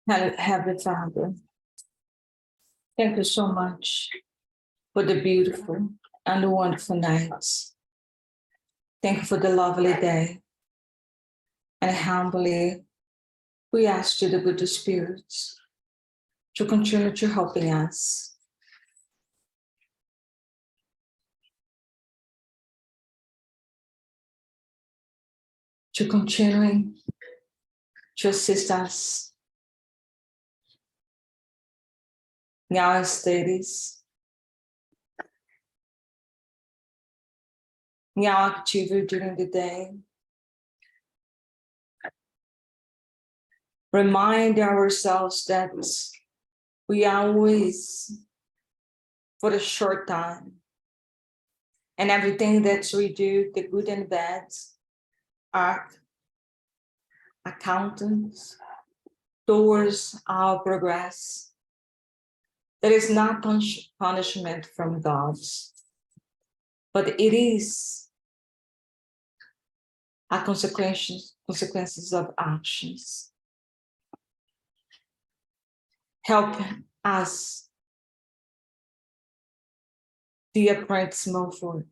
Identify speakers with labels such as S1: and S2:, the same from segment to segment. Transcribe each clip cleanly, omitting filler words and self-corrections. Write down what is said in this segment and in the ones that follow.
S1: Heavenly Father, thank you so much for the beautiful and the wonderful nights. Thank you for the lovely day. And humbly, we ask you, the good spirits, to continue to helping us. To continuing to assist us in our studies, in our activity during the day. Remind ourselves that we are always for a short time. And everything that we do, the good and bad, are accountants towards our progress. There is not punishment from God, but it is a consequences of actions. Help us, dear Prince Milford,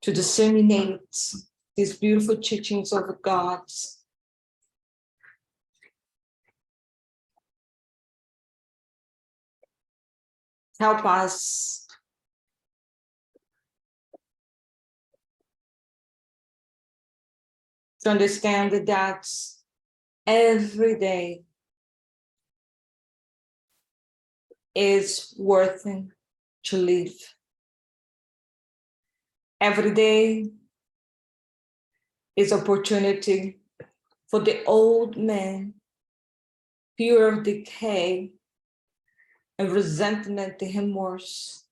S1: to disseminate these beautiful teachings of God. Help us to understand that every day is worth to live. Every day is opportunity for the old man, fear of decay, and resentment and remorse.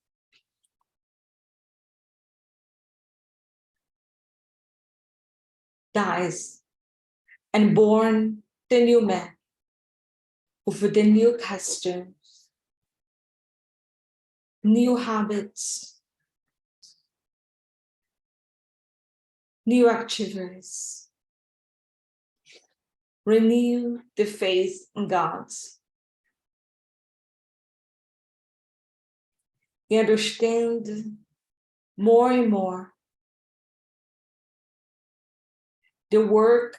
S1: Dies and born the new man with the new costumes, new habits, new activities. Renew the faith in God. You understand more and more the work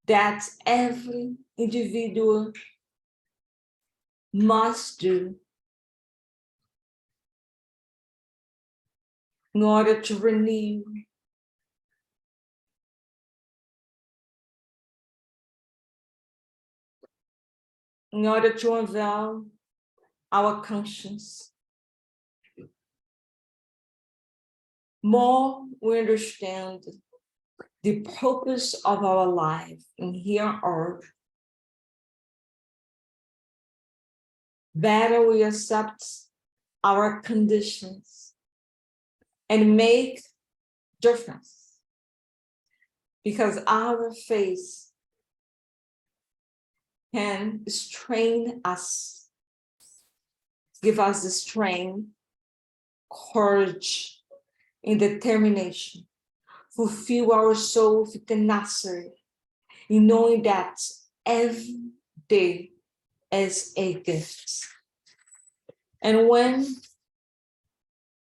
S1: that every individual must do in order to renew in order to unveil our conscience. More we understand the purpose of our life in here on earth, better we accept our conditions and make difference, because our faith can strain us, give us the strength, courage, and determination, fulfill our soul with tenacity, in knowing that every day is a gift. And when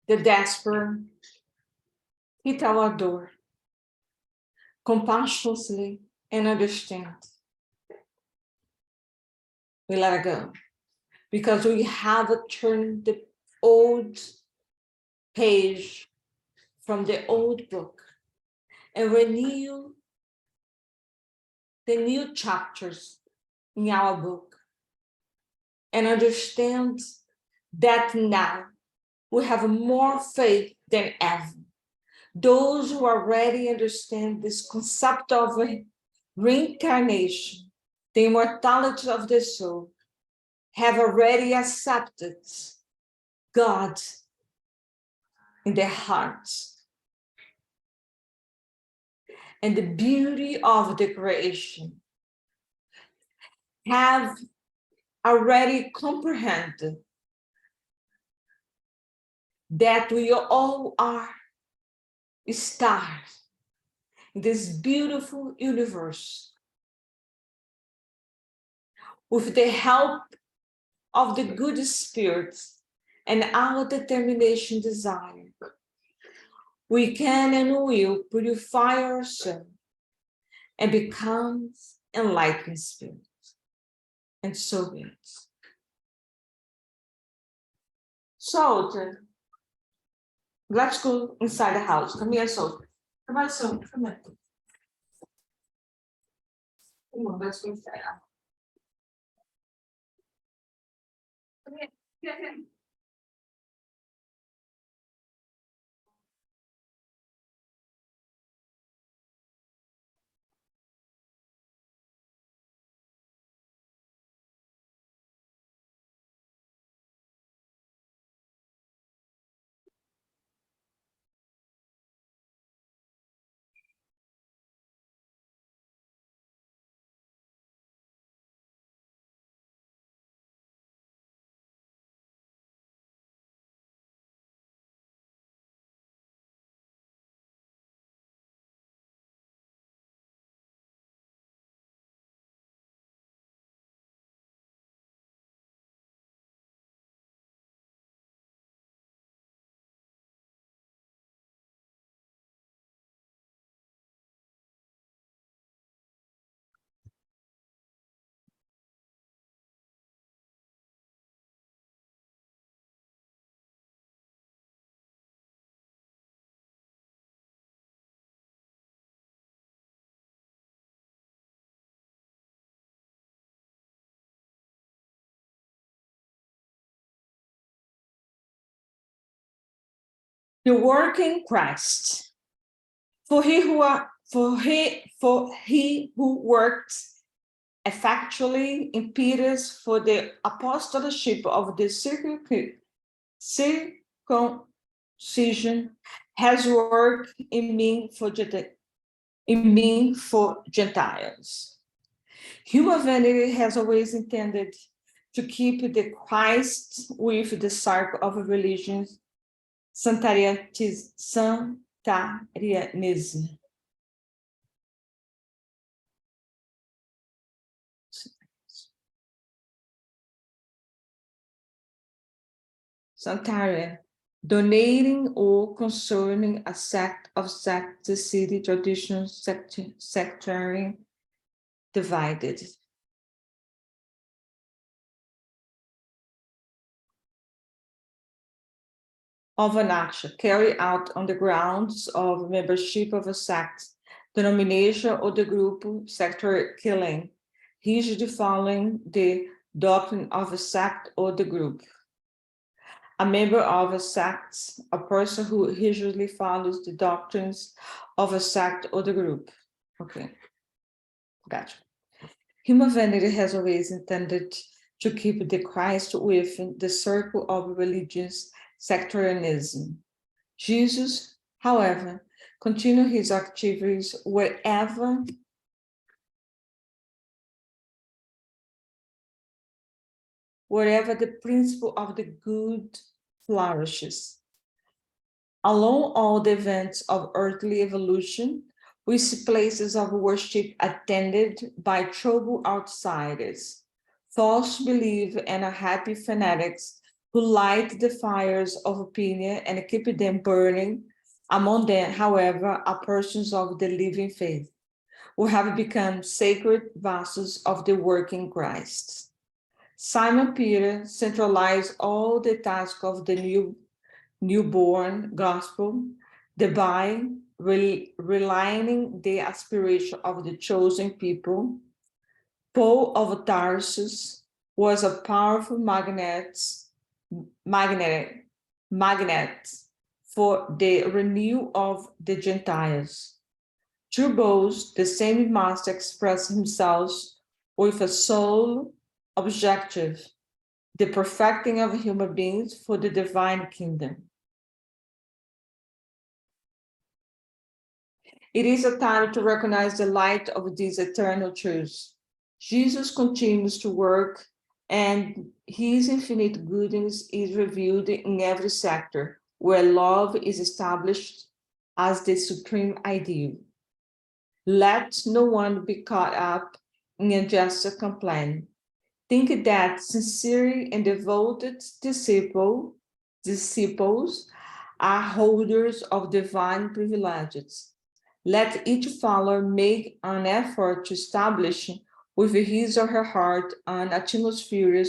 S1: the desperate hit our door, compassionately and understand, we let it go, because we have turned the old page from the old book and renew the new chapters in our book, and understand that now we have more faith than ever. Those who already understand this concept of reincarnation, the immortality of the soul, have already accepted God in their hearts. And the beauty of the creation, have already comprehended that we all are stars in this beautiful universe with the help of the good spirits and our determination desire. We can and will purify ourselves and become enlightened spirits. And so it is. So, let's go inside the house. Come here, Soldier. Come on, Soldier. Come on. Come on, let's go inside. Come here. Here. The work in Christ. For he who worked effectually in Peter's for the apostleship of the circumcision has worked in me for Gentiles. Human vanity has always intended to keep the Christ with the circle of religions, Sanitarianism. Sanitarian, donating or concerning a sect of sect, city, tradition, sectarian, divided. Of an action carried out on the grounds of membership of a sect, denomination or the group, sector killing, usually following the doctrine of a sect or the group. A member of a sect, a person who usually follows the doctrines of a sect or the group. Okay, gotcha. Human vanity has always intended to keep the Christ within the circle of religions, sectarianism. Jesus, however, continued his activities wherever the principle of the good flourishes. Along all the events of earthly evolution, we see places of worship attended by troubled outsiders, false belief and happy fanatics who light the fires of opinion and keep them burning. Among them, however, are persons of the living faith, who have become sacred vessels of the working Christ. Simon Peter centralized all the task of the newborn gospel, thereby realigning the aspiration of the chosen people. Paul of Tarsus was a powerful magnet for the renewal of the Gentiles. Through both, the same master expressed himself with a sole objective, the perfecting of human beings for the divine kingdom. It is a time to recognize the light of these eternal truths. Jesus continues to work, and his infinite goodness is revealed in every sector where love is established, as the supreme ideal. Let no one be caught up in just a complaint. Think that sincere and devoted disciples are holders of divine privileges. Let each follower make an effort to establish with his or her heart an atmosphere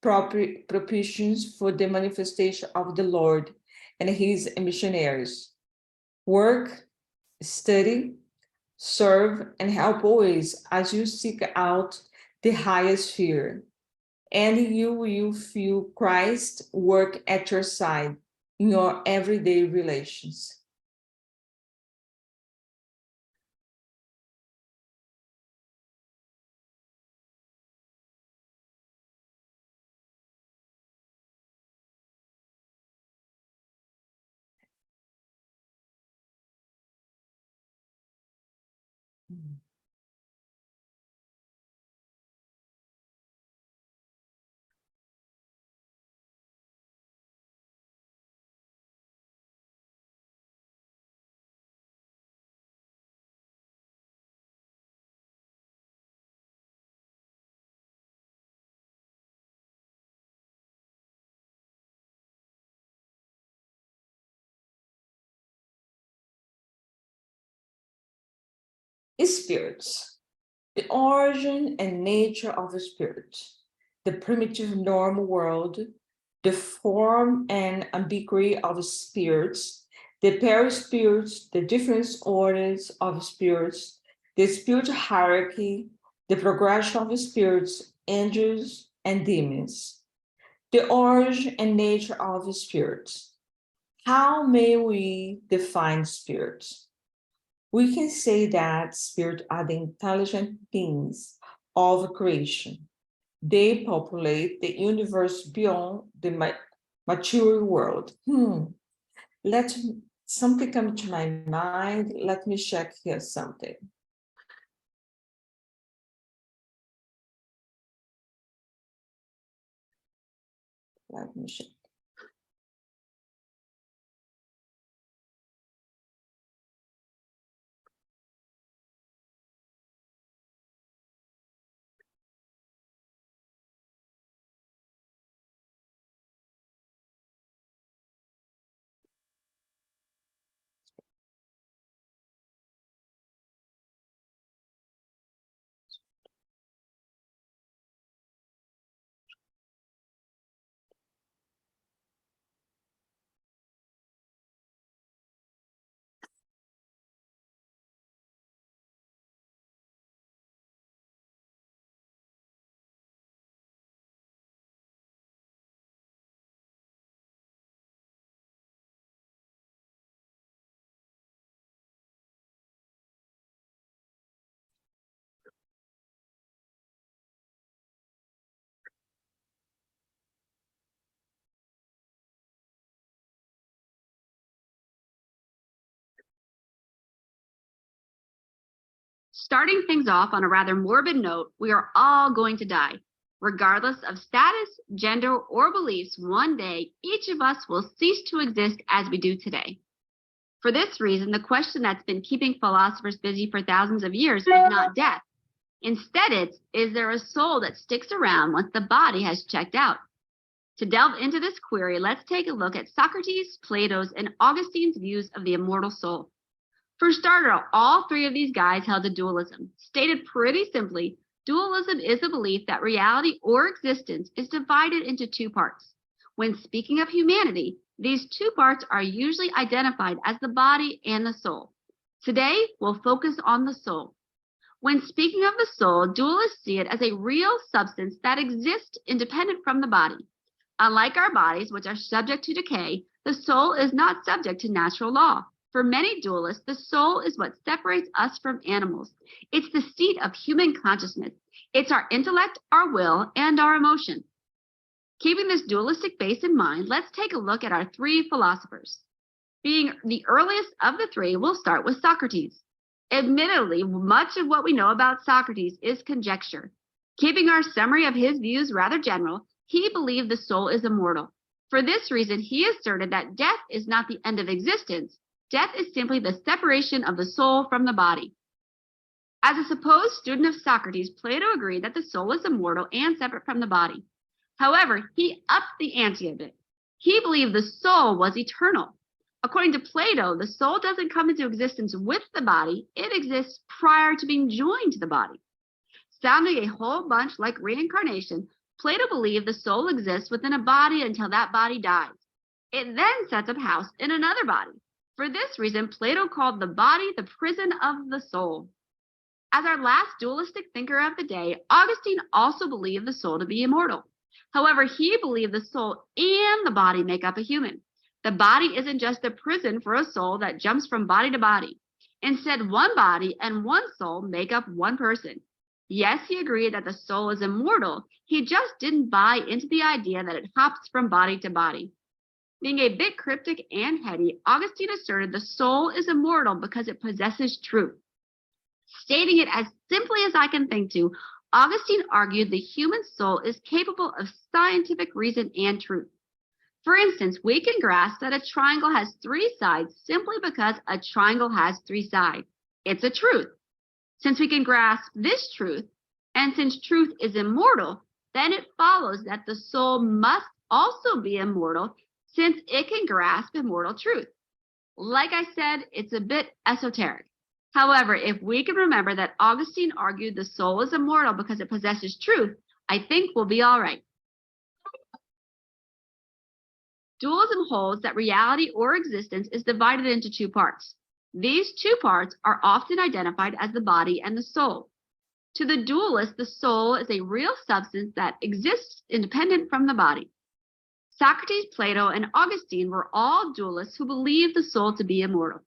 S1: propitious for the manifestation of the Lord and his missionaries. Work, study, serve, and help always as you seek out the highest sphere, and you will feel Christ work at your side in your everyday relations. Spirits. The origin and nature of a spirit, the primitive normal world, the form and ambiguity of spirits, the perispirits, the different orders of spirits, the spiritual hierarchy, the progression of spirits, angels, and demons, the origin and nature of spirits. How may we define spirits? We can say that spirits are the intelligent beings of creation. They populate the universe beyond the material world. Let something come to my mind. Let me check here something. Let me check.
S2: Starting things off on a rather morbid note, we are all going to die. Regardless of status, gender, or beliefs, one day each of us will cease to exist as we do today. For this reason, the question that's been keeping philosophers busy for thousands of years is not death. Instead, it's, is there a soul that sticks around once the body has checked out? To delve into this query, let's take a look at Socrates, Plato's, and Augustine's views of the immortal soul. For starters, all three of these guys held to dualism. Stated pretty simply, dualism is a belief that reality or existence is divided into two parts. When speaking of humanity, these two parts are usually identified as the body and the soul. Today, we'll focus on the soul. When speaking of the soul, dualists see it as a real substance that exists independent from the body. Unlike our bodies, which are subject to decay, the soul is not subject to natural law. For many dualists, the soul is what separates us from animals. It's the seat of human consciousness. It's our intellect, our will, and our emotion. Keeping this dualistic base in mind, let's take a look at our three philosophers. Being the earliest of the three, we'll start with Socrates. Admittedly, much of what we know about Socrates is conjecture. Keeping our summary of his views rather general, he believed the soul is immortal. For this reason, he asserted that death is not the end of existence. Death is simply the separation of the soul from the body. As a supposed student of Socrates, Plato agreed that the soul is immortal and separate from the body. However, he upped the ante a bit. He believed the soul was eternal. According to Plato, the soul doesn't come into existence with the body, it exists prior to being joined to the body. Sounding a whole bunch like reincarnation, Plato believed the soul exists within a body until that body dies. It then sets up house in another body. For this reason, Plato called the body the prison of the soul. As our last dualistic thinker of the day, Augustine also believed the soul to be immortal. However, he believed the soul and the body make up a human. The body isn't just a prison for a soul that jumps from body to body. Instead, one body and one soul make up one person. Yes, he agreed that the soul is immortal. He just didn't buy into the idea that it hops from body to body. Being a bit cryptic and heady, Augustine asserted the soul is immortal because it possesses truth. Stating it as simply as I can think to, Augustine argued the human soul is capable of scientific reason and truth. For instance, we can grasp that a triangle has three sides simply because a triangle has three sides. It's a truth. Since we can grasp this truth, and since truth is immortal, then it follows that the soul must also be immortal since it can grasp immortal truth. Like I said, it's a bit esoteric. However, if we can remember that Augustine argued the soul is immortal because it possesses truth, I think we'll be all right. Dualism holds that reality or existence is divided into two parts. These two parts are often identified as the body and the soul. To the dualist, the soul is a real substance that exists independent from the body. Socrates, Plato, and Augustine were all dualists who believed the soul to be immortal.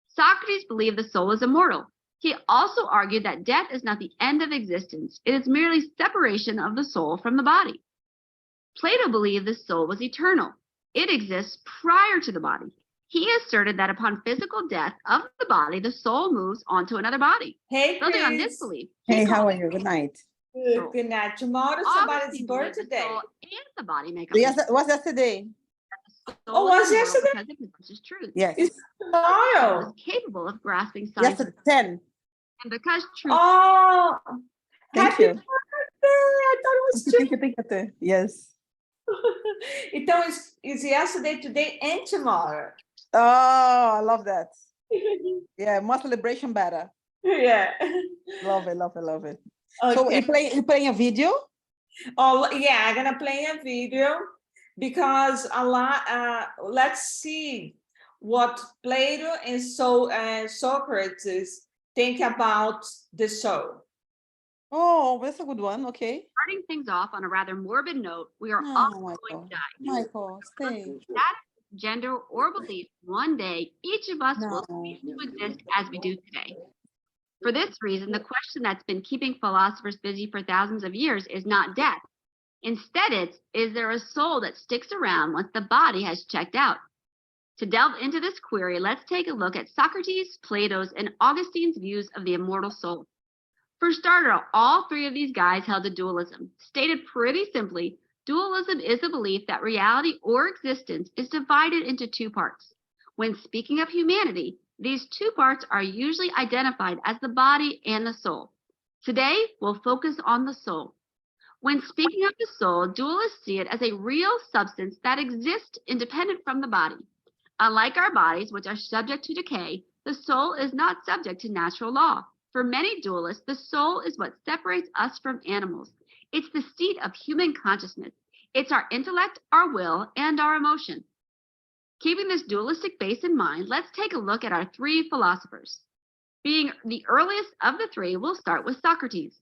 S2: Socrates believed the soul is immortal. He also argued that death is not the end of existence. It is merely separation of the soul from the body. Plato believed the soul was eternal. It exists prior to the body. He asserted that upon physical death of the body, the soul moves on to another body.
S1: Hey,
S2: Building on this
S1: Chris.
S2: belief.
S3: Hey, how are you? Good night.
S1: Good night. Tomorrow's somebody's
S2: Augustine believed the
S1: birthday.
S2: soul and the body make up
S3: Yes,
S2: the
S3: what's yesterday?
S2: soul
S1: Oh, was
S2: is immortal
S1: yesterday?
S2: because it possesses truth.
S3: Yes.
S1: It's
S2: It
S1: tomorrow.
S2: was capable of grasping
S3: Yes,
S2: science.
S3: 10.
S2: And because truth
S1: Oh,
S3: Thank
S1: happy
S3: you.
S1: birthday. I thought it was
S3: Thank you, thank you. Yes.
S1: Então, it's yesterday, today, and tomorrow.
S3: Oh, I love that. Yeah, more celebration better.
S1: Yeah.
S3: Love it, love it, love it.
S1: Okay.
S3: So you playing a video?
S1: Oh, yeah, I'm gonna play a video because a lot. Let's see what Plato and Socrates think about the soul.
S3: Oh, that's a good one. Okay.
S2: starting things off on a rather morbid note, we are
S3: No,
S2: all going
S3: Michael.
S2: to die.
S3: Michael, stay.
S2: Status, gender, or belief, one day each of us will
S3: No.
S2: cease to exist as we do today. For this reason, the question that's been keeping philosophers busy for thousands of years is not death. Instead, it's, is there a soul that sticks around once the body has checked out? To delve into this query, let's take a look at Socrates, Plato's, and Augustine's views of the immortal soul. For starter, all three of these guys held to dualism. Stated pretty simply, dualism is a belief that reality or existence is divided into two parts. When speaking of humanity, these two parts are usually identified as the body and the soul. Today, we'll focus on the soul. When speaking of the soul, dualists see it as a real substance that exists independent from the body. Unlike our bodies, which are subject to decay, the soul is not subject to natural law. For many dualists, the soul is what separates us from animals. It's the seat of human consciousness. It's our intellect, our will, and our emotion. Keeping this dualistic base in mind, let's take a look at our three philosophers. Being the earliest of the three, we'll start with Socrates.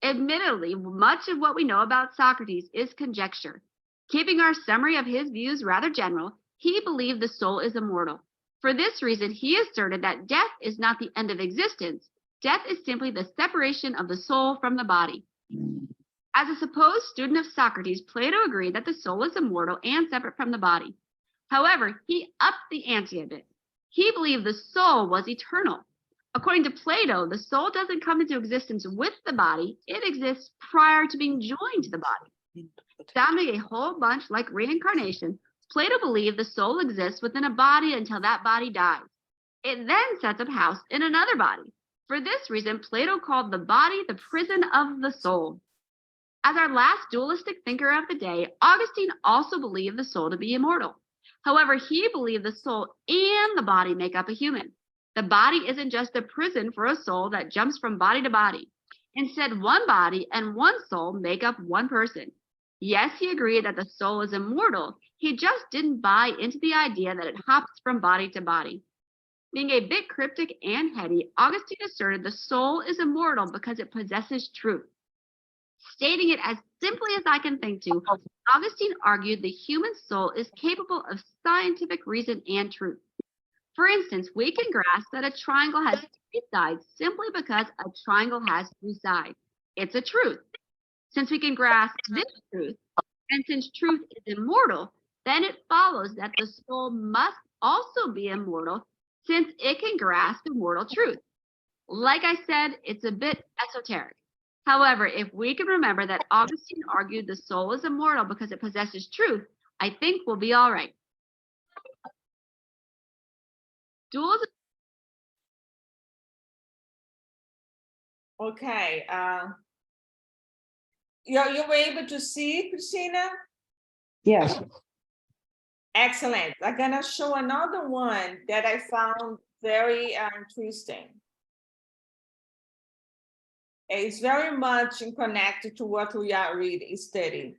S2: Admittedly, much of what we know about Socrates is conjecture. Keeping our summary of his views rather general, he believed the soul is immortal. For this reason, he asserted that death is not the end of existence. Death is simply the separation of the soul from the body. As a supposed student of Socrates, Plato agreed that the soul is immortal and separate from the body. However, he upped the ante a bit. He believed the soul was eternal. According to Plato, the soul doesn't come into existence with the body, it exists prior to being joined to the body. Sounding a whole bunch like reincarnation, Plato believed the soul exists within a body until that body dies. It then sets up house in another body. For this reason, Plato called the body the prison of the soul. As our last dualistic thinker of the day, Augustine also believed the soul to be immortal. However, he believed the soul and the body make up a human. The body isn't just a prison for a soul that jumps from body to body. Instead, one body and one soul make up one person. Yes, he agreed that the soul is immortal. He just didn't buy into the idea that it hops from body to body. Being a bit cryptic and heady, Augustine asserted the soul is immortal because it possesses truth. Stating it as simply as I can think to, Augustine argued the human soul is capable of scientific reason and truth. For instance, we can grasp that a triangle has 3 sides simply because a triangle has 3 sides. It's a truth. Since we can grasp this truth, and since truth is immortal, then it follows that the soul must also be immortal since it can grasp immortal truth. Like I said, it's a bit esoteric. However, if we can remember that Augustine argued the soul is immortal because it possesses truth, I think we'll be all right. Dualism.
S1: Okay. You were able to see, Christina?
S3: Yes.
S1: Excellent. I'm gonna show another one that I found very interesting. It's very much connected to what we are reading, studying.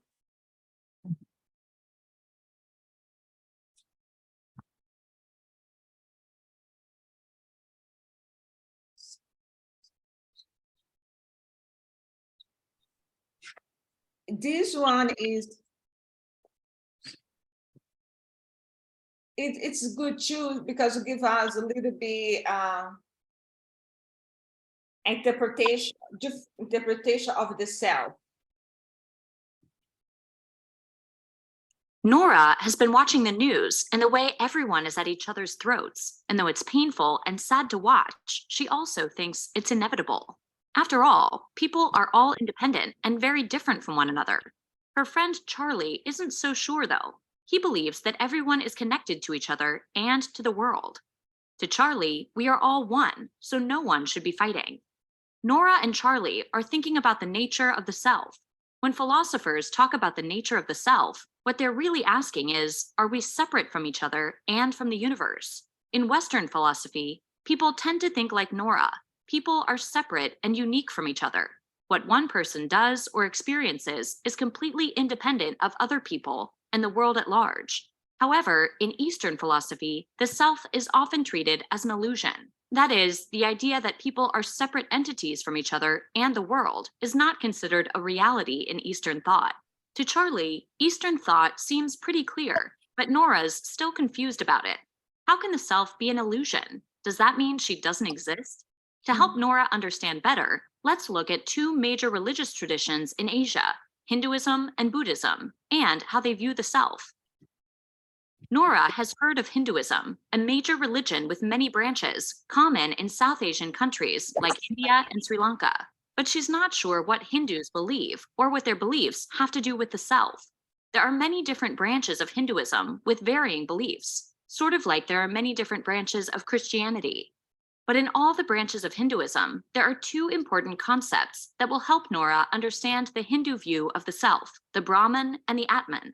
S1: This one is, it's good too because it gives us a little bit interpretation of the self.
S4: Nora has been watching the news and the way everyone is at each other's throats, and though it's painful and sad to watch, she also thinks it's inevitable. After all, people are all independent and very different from one another. Her friend Charlie isn't so sure though. He believes that everyone is connected to each other and to the world. To Charlie, we are all one, so no one should be fighting. Nora and Charlie are thinking about the nature of the self. When philosophers talk about the nature of the self, what they're really asking is, are we separate from each other and from the universe? In Western philosophy, people tend to think like Nora. People are separate and unique from each other. What one person does or experiences is completely independent of other people and the world at large. However, in Eastern philosophy, the self is often treated as an illusion. That is, the idea that people are separate entities from each other and the world is not considered a reality in Eastern thought. To Charlie, Eastern thought seems pretty clear, but Nora's still confused about it. How can the self be an illusion? Does that mean she doesn't exist? To help Nora understand better, let's look at 2 major religious traditions in Asia, Hinduism and Buddhism, and how they view the self. Nora has heard of Hinduism, a major religion with many branches, common in South Asian countries like India and Sri Lanka. But she's not sure what Hindus believe or what their beliefs have to do with the self. There are many different branches of Hinduism with varying beliefs, sort of like there are many different branches of Christianity. But in all the branches of Hinduism, there are 2 important concepts that will help Nora understand the Hindu view of the self, the Brahman and the Atman.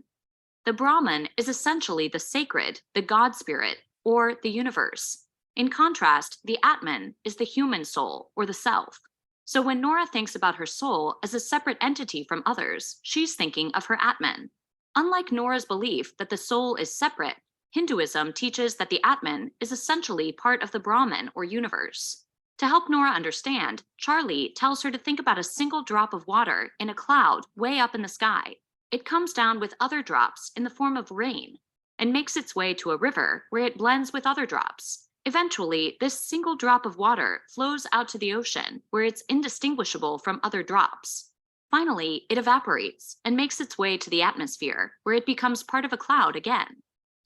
S4: The Brahman is essentially the sacred, the God spirit, or the universe. In contrast, the Atman is the human soul, or the self. So when Nora thinks about her soul as a separate entity from others, she's thinking of her Atman. Unlike Nora's belief that the soul is separate, Hinduism teaches that the Atman is essentially part of the Brahman or universe. To help Nora understand, Charlie tells her to think about a single drop of water in a cloud way up in the sky. It comes down with other drops in the form of rain and makes its way to a river where it blends with other drops. Eventually, this single drop of water flows out to the ocean where it's indistinguishable from other drops. Finally, it evaporates and makes its way to the atmosphere where it becomes part of a cloud again.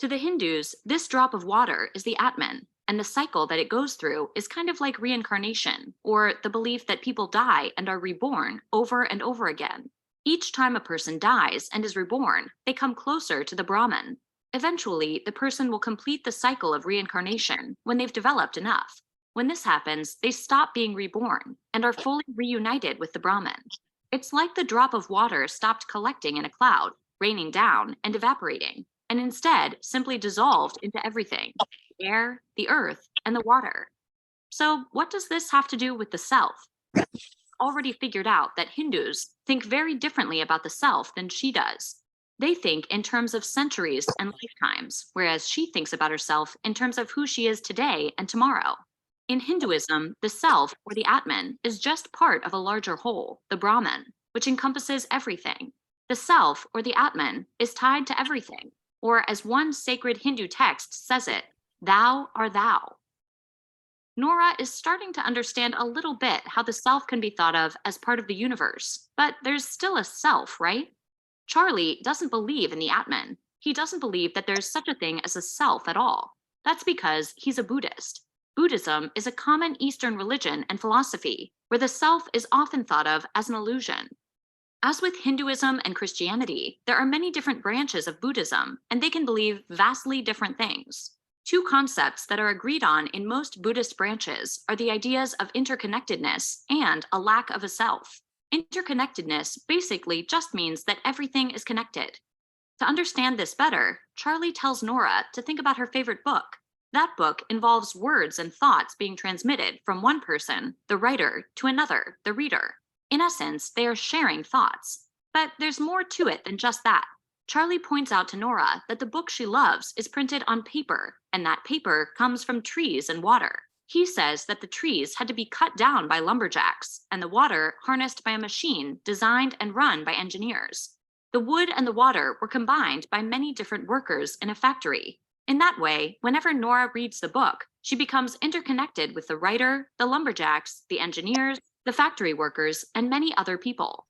S4: To the Hindus, this drop of water is the Atman, and the cycle that it goes through is kind of like reincarnation, or the belief that people die and are reborn over and over again. Each time a person dies and is reborn, they come closer to the Brahman. Eventually, the person will complete the cycle of reincarnation when they've developed enough. When this happens, they stop being reborn and are fully reunited with the Brahman. It's like the drop of water stopped collecting in a cloud, raining down and evaporating, and instead simply dissolved into everything: the air, the earth, and the water. So, what does this have to do with the self? Already figured out that Hindus think very differently about the self than she does. They think in terms of centuries and lifetimes, whereas she thinks about herself in terms of who she is today and tomorrow. In Hinduism, the self, or the Atman, is just part of a larger whole, the Brahman, which encompasses everything. The self, or the Atman, is tied to everything, or as one sacred Hindu text says it, thou are thou. Nora is starting to understand a little bit how the self can be thought of as part of the universe, but there's still a self, right? Charlie doesn't believe in the Atman. He doesn't believe that there's such a thing as a self at all. That's because he's a Buddhist. Buddhism is a common Eastern religion and philosophy where the self is often thought of as an illusion. As with Hinduism and Christianity, there are many different branches of Buddhism, and they can believe vastly different things. Two concepts that are agreed on in most Buddhist branches are the ideas of interconnectedness and a lack of a self. Interconnectedness basically just means that everything is connected. To understand this better, Charlie tells Nora to think about her favorite book. That book involves words and thoughts being transmitted from one person, the writer, to another, the reader. In essence, they are sharing thoughts. But there's more to it than just that. Charlie points out to Nora that the book she loves is printed on paper, and that paper comes from trees and water. He says that the trees had to be cut down by lumberjacks, and the water harnessed by a machine designed and run by engineers. The wood and the water were combined by many different workers in a factory. In that way, whenever Nora reads the book, she becomes interconnected with the writer, the lumberjacks, the engineers, the factory workers, and many other people.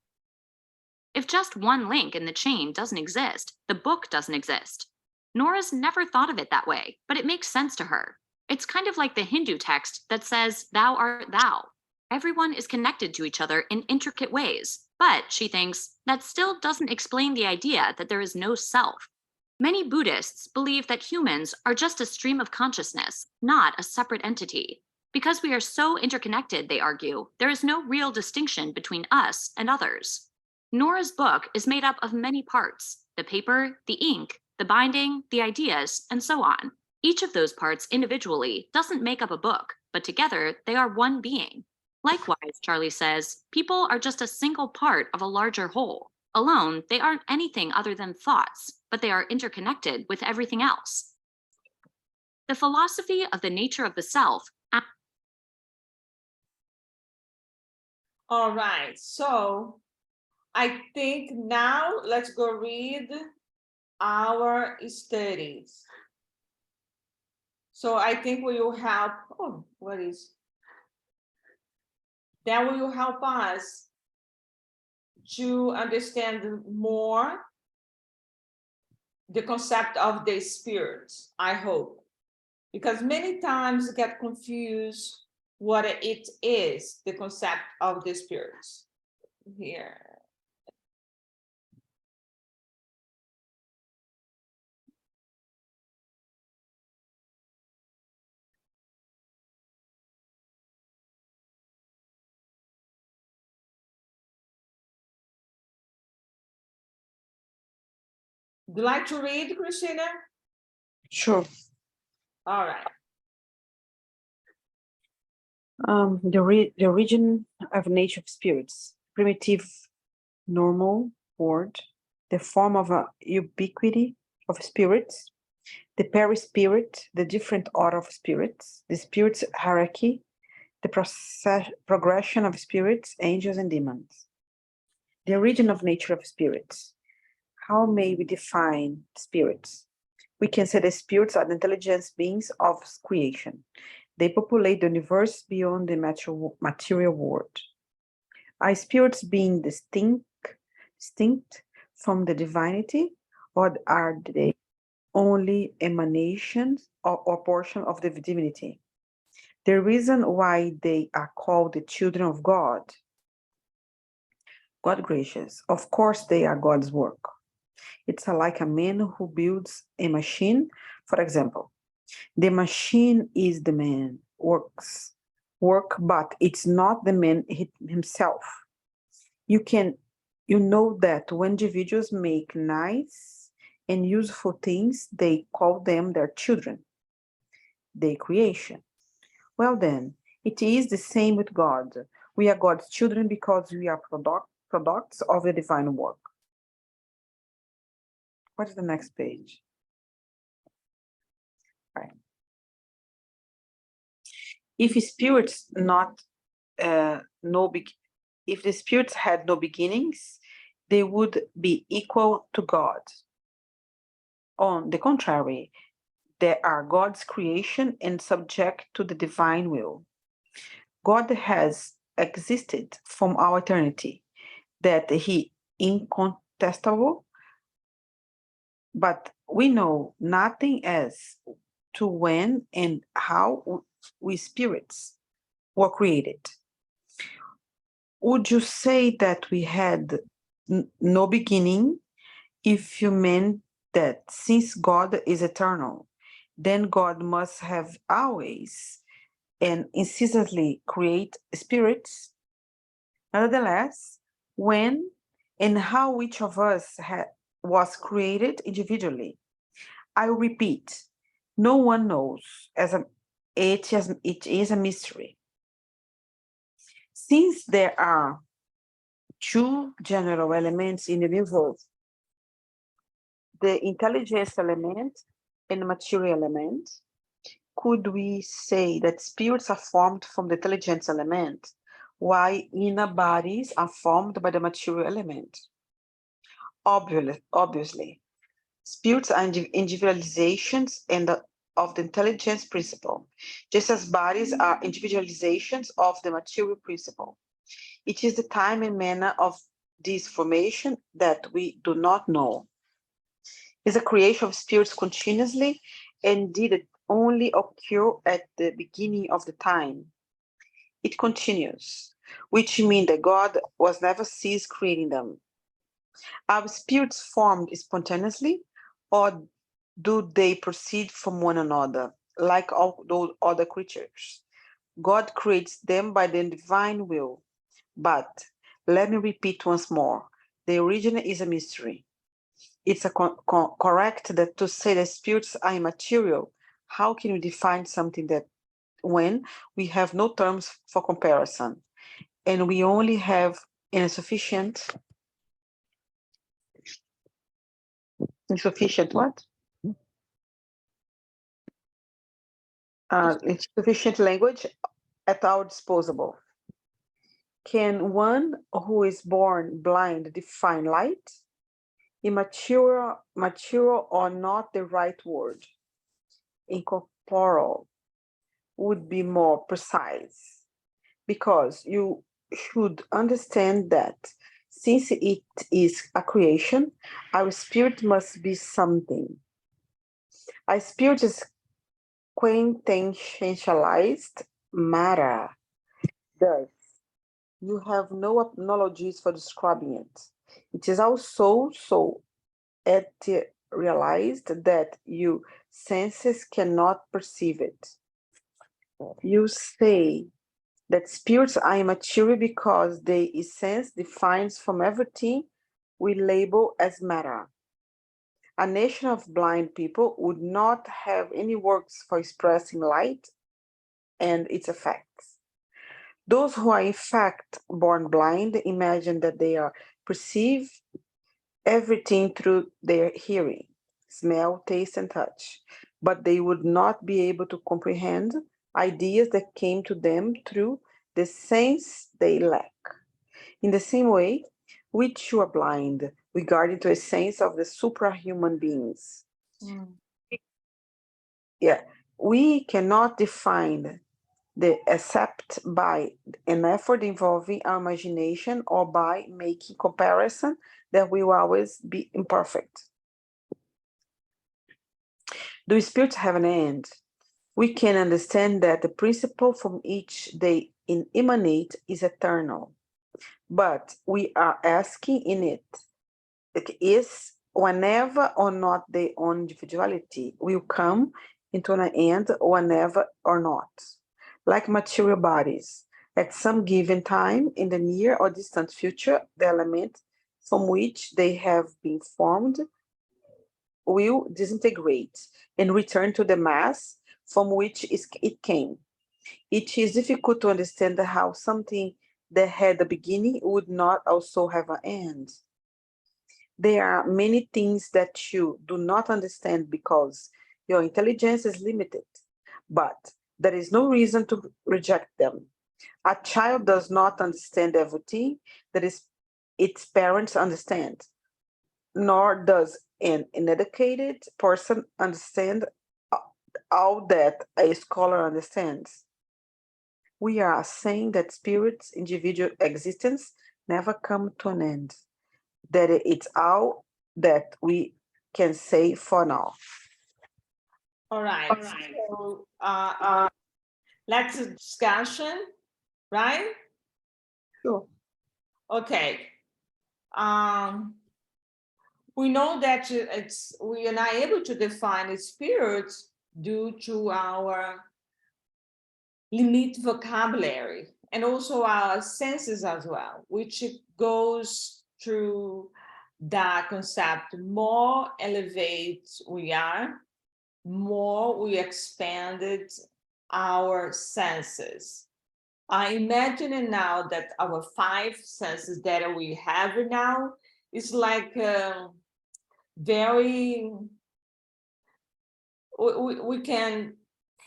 S4: If just one link in the chain doesn't exist, the book doesn't exist. Nora's never thought of it that way, but it makes sense to her. It's kind of like the Hindu text that says, thou art thou. Everyone is connected to each other in intricate ways, but, she thinks, that still doesn't explain the idea that there is no self. Many Buddhists believe that humans are just a stream of consciousness, not a separate entity. Because we are so interconnected, they argue, there is no real distinction between us and others. Nora's book is made up of many parts: the paper, the ink, the binding, the ideas, and so on. Each of those parts individually doesn't make up a book, but together they are one being. Likewise, Charlie says, people are just a single part of a larger whole. Alone, they aren't anything other than thoughts, but they are interconnected with everything else. The philosophy of the nature of the self.
S1: All right, so I think now let's go read our studies. So I think we will help, that will help us to understand more the concept of the spirit, I hope. Because many times get confused what it is, the concept of the spirit. Here. Would you like to read, Christina?
S3: Sure.
S1: All right.
S3: The origin of nature of spirits, primitive, normal word, the form of a ubiquity of spirits, the perispirit, the different order of spirits, the spirits hierarchy, the progression of spirits, angels, and demons. The origin of nature of spirits. How may we define spirits? We can say that spirits are the intelligent beings of creation. They populate the universe beyond the material world. Are spirits being distinct from the divinity, or are they only emanations or portion of the divinity? The reason why they are called the children of God. God gracious, of course they are God's work. It's like a man who builds a machine. For example, the machine is the man, work, but it's not the man himself. You know that when individuals make nice and useful things, they call them their children, their creation. Well then, it is the same with God. We are God's children because we are products of the divine work. What is the next page? Right. If spirits if the spirits had no beginnings, they would be equal to God. On the contrary, they are God's creation and subject to the divine will. God has existed from our eternity, that he incontestable, but we know nothing as to when and how we spirits were created. Would you say that we had no beginning if you meant that since God is eternal, then God must have always and incessantly create spirits? Nevertheless, when and how each of us was created individually, I repeat, no one knows, it is a mystery. Since there are two general elements in the universe, the intelligence element and the material element, could we say that spirits are formed from the intelligence element, while inner bodies are formed by the material element? Obviously, spirits are individualizations of the intelligence principle, just as bodies are individualizations of the material principle. It is the time and manner of this formation that we do not know. Is a creation of spirits continuously, and did it only occur at the beginning of the time? It continues, which means that God was never ceased creating them. Are spirits formed spontaneously, or do they proceed from one another, like all those other creatures? God creates them by the divine will. But let me repeat once more, the origin is a mystery. It's correct that to say that spirits are immaterial. How can we define something that when we have no terms for comparison and we only have insufficient what? Insufficient language at our disposal. Can one who is born blind define light? Immaterial, material or not the right word. Incorporeal would be more precise, because you should understand that since it is a creation, our spirit must be something. Our spirit is quintessentialized matter. Thus, you have no analogies for describing it. It is also so etherealized that your senses cannot perceive it. You say that spirits are immaterial because their essence defines from everything we label as matter. A nation of blind people would not have any works for expressing light and its effects. Those who are in fact born blind imagine that they are perceive everything through their hearing, smell, taste, and touch, but they would not be able to comprehend ideas that came to them through the sense they lack. In the same way, we too are blind regarding to a sense of the suprahuman beings. We cannot define except by an effort involving our imagination or by making comparison that will always be imperfect. Do spirits have an end? We can understand that the principle from which they emanate is eternal, but we are asking in it, is whenever or not their own individuality will come into an end whenever or not. Like material bodies, at some given time in the near or distant future, the element from which they have been formed will disintegrate and return to the mass from which it came. It is difficult to understand how something that had a beginning would not also have an end. There are many things that you do not understand because your intelligence is limited, but there is no reason to reject them. A child does not understand everything that its parents understand, nor does an uneducated person understand all that a scholar understands. We are saying that spirit's individual existence never come to an end, that it's all that we can say for now.
S1: All right. So let's discussion, right?
S3: Sure.
S1: Okay. We know that we are not able to define spirits due to our limited vocabulary and also our senses as well, which goes through that concept. More elevate we are, more we expanded our senses. I imagine now that our 5 senses that we have now is like very, we can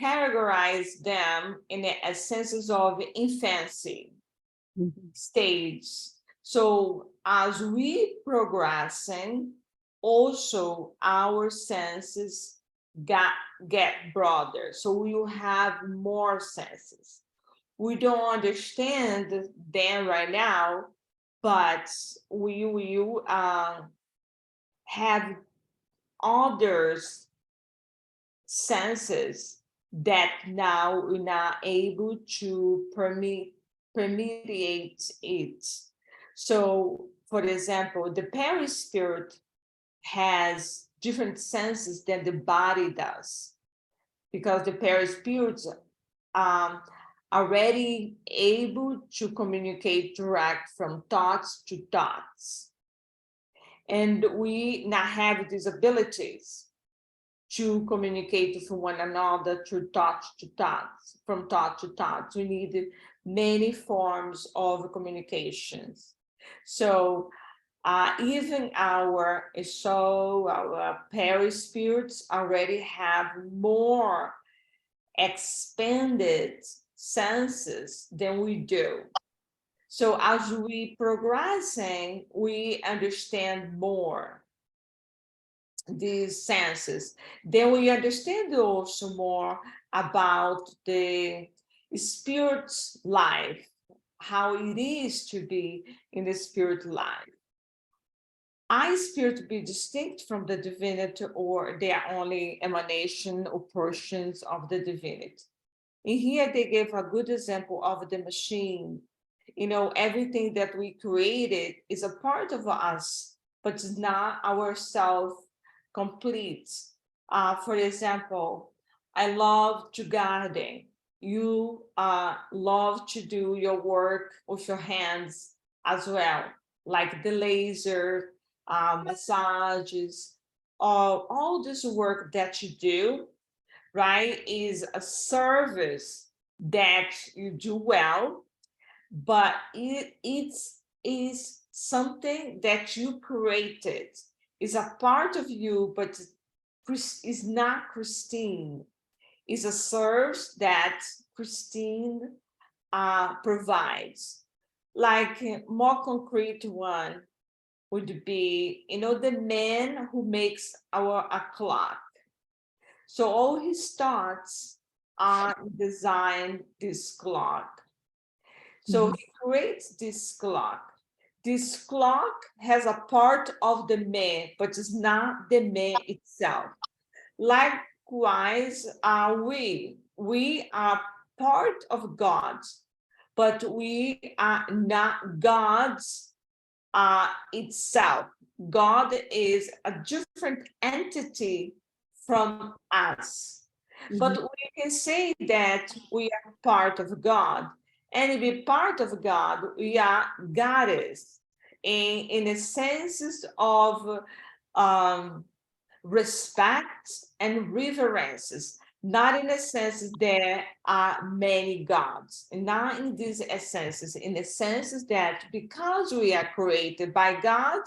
S1: categorize them in a senses of infancy stage. So as we progressing, also our senses get broader. So we will have more senses. We don't understand them right now, but we will have others senses that now we're not able to permeate it. So, for example, the perispirit has different senses than the body does, because the perispirits already able to communicate direct from thoughts to thoughts. And we now have these abilities to communicate with one another through thought to thoughts, from thought to thoughts. We need many forms of communications. So even our soul, our perispirits already have more expanded senses than we do. So as we progressing, we understand more these senses. Then we understand also more about the spirit's life, how it is to be in the spirit life. I spirit be distinct from the divinity, or they are only emanation or portions of the divinity. And here they gave a good example of the machine. You know, everything that we created is a part of us, but it's not ourself complete. For example, I love to garden. You love to do your work with your hands as well, like the laser, massages, all this work that you do, right, is a service that you do well, but it is something that you created. It's a part of you, but it's not Christine. It's a service that Christine provides. Like a more concrete one would be, you know, the man who makes a clock. So all his thoughts are design this clock. So he creates this clock. This clock has a part of the man, but it's not the man itself. Likewise, are we. We are part of God, but we are not God's itself. God is a different entity from us. But we can say that we are part of God. And to be part of God, we are goddess in a sense of respect and reverences, not in a sense there are many gods, not in these essences, in the sense that because we are created by God,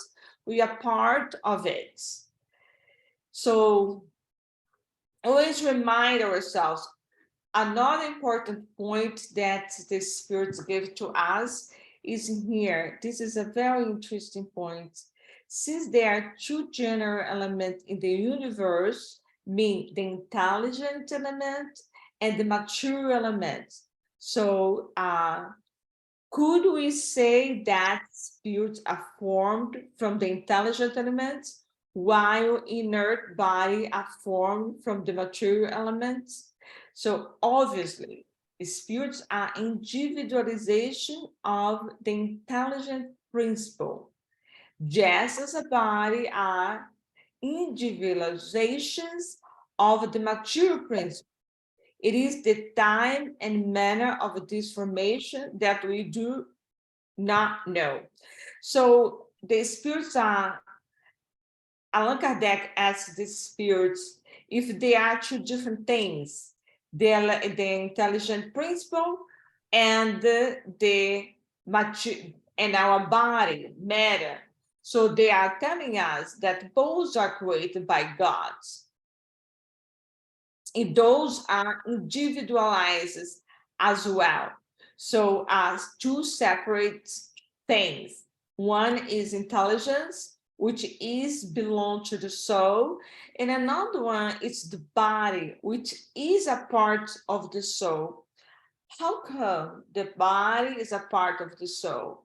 S1: we are part of it. So always remind ourselves. Another important point that the spirits give to us is here. This is a very interesting point. Since there are two general elements in the universe, mean the intelligent element and the mature element. So could we say that spirits are formed from the intelligent elements while inert body are formed from the material elements? So obviously, the spirits are individualization of the intelligent principle, just as a body are individualizations of the material principle. It is the time and manner of this formation that we do not know. So the spirits are, Allan Kardec asked the spirits if they are two different things, the intelligent principle and the and our body, matter. So they are telling us that both are created by God. And those are individualized as well. So as two separate things. One is intelligence, which is belong to the soul, and another one is the body, which is a part of the soul. How come the body is a part of the soul?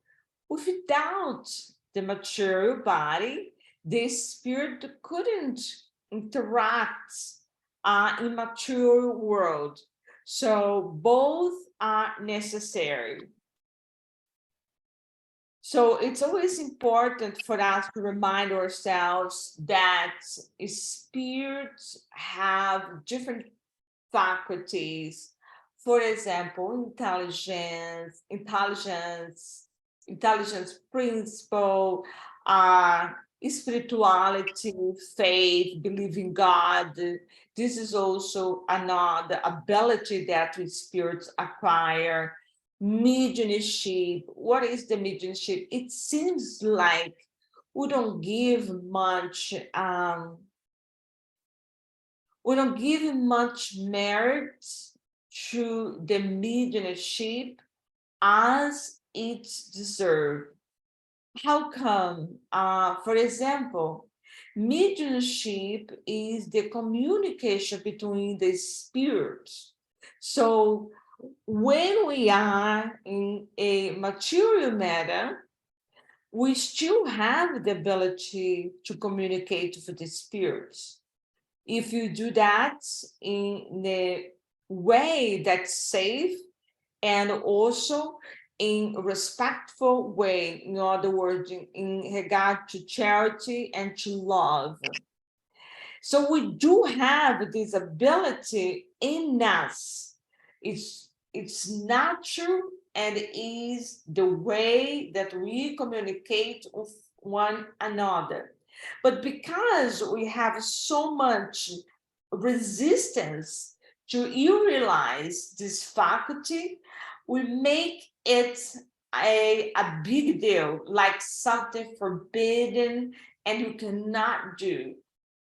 S1: Without the material body, the spirit couldn't interact in material world. So both are necessary. So it's always important for us to remind ourselves that spirits have different faculties. For example, intelligence principle, spirituality, faith, believing God. This is also another ability that we spirits acquire. Mediumship. What is the mediumship? It seems like we don't give much merit to the mediumship as it deserves. How come? For example, mediumship is the communication between the spirits. So when we are in a material matter, we still have the ability to communicate with the spirits. If you do that in a way that's safe and also in a respectful way, in other words, in regard to charity and to love. So we do have this ability in us. It's natural and it is the way that we communicate with one another. But because we have so much resistance to utilize this faculty, we make it a big deal, like something forbidden and you cannot do.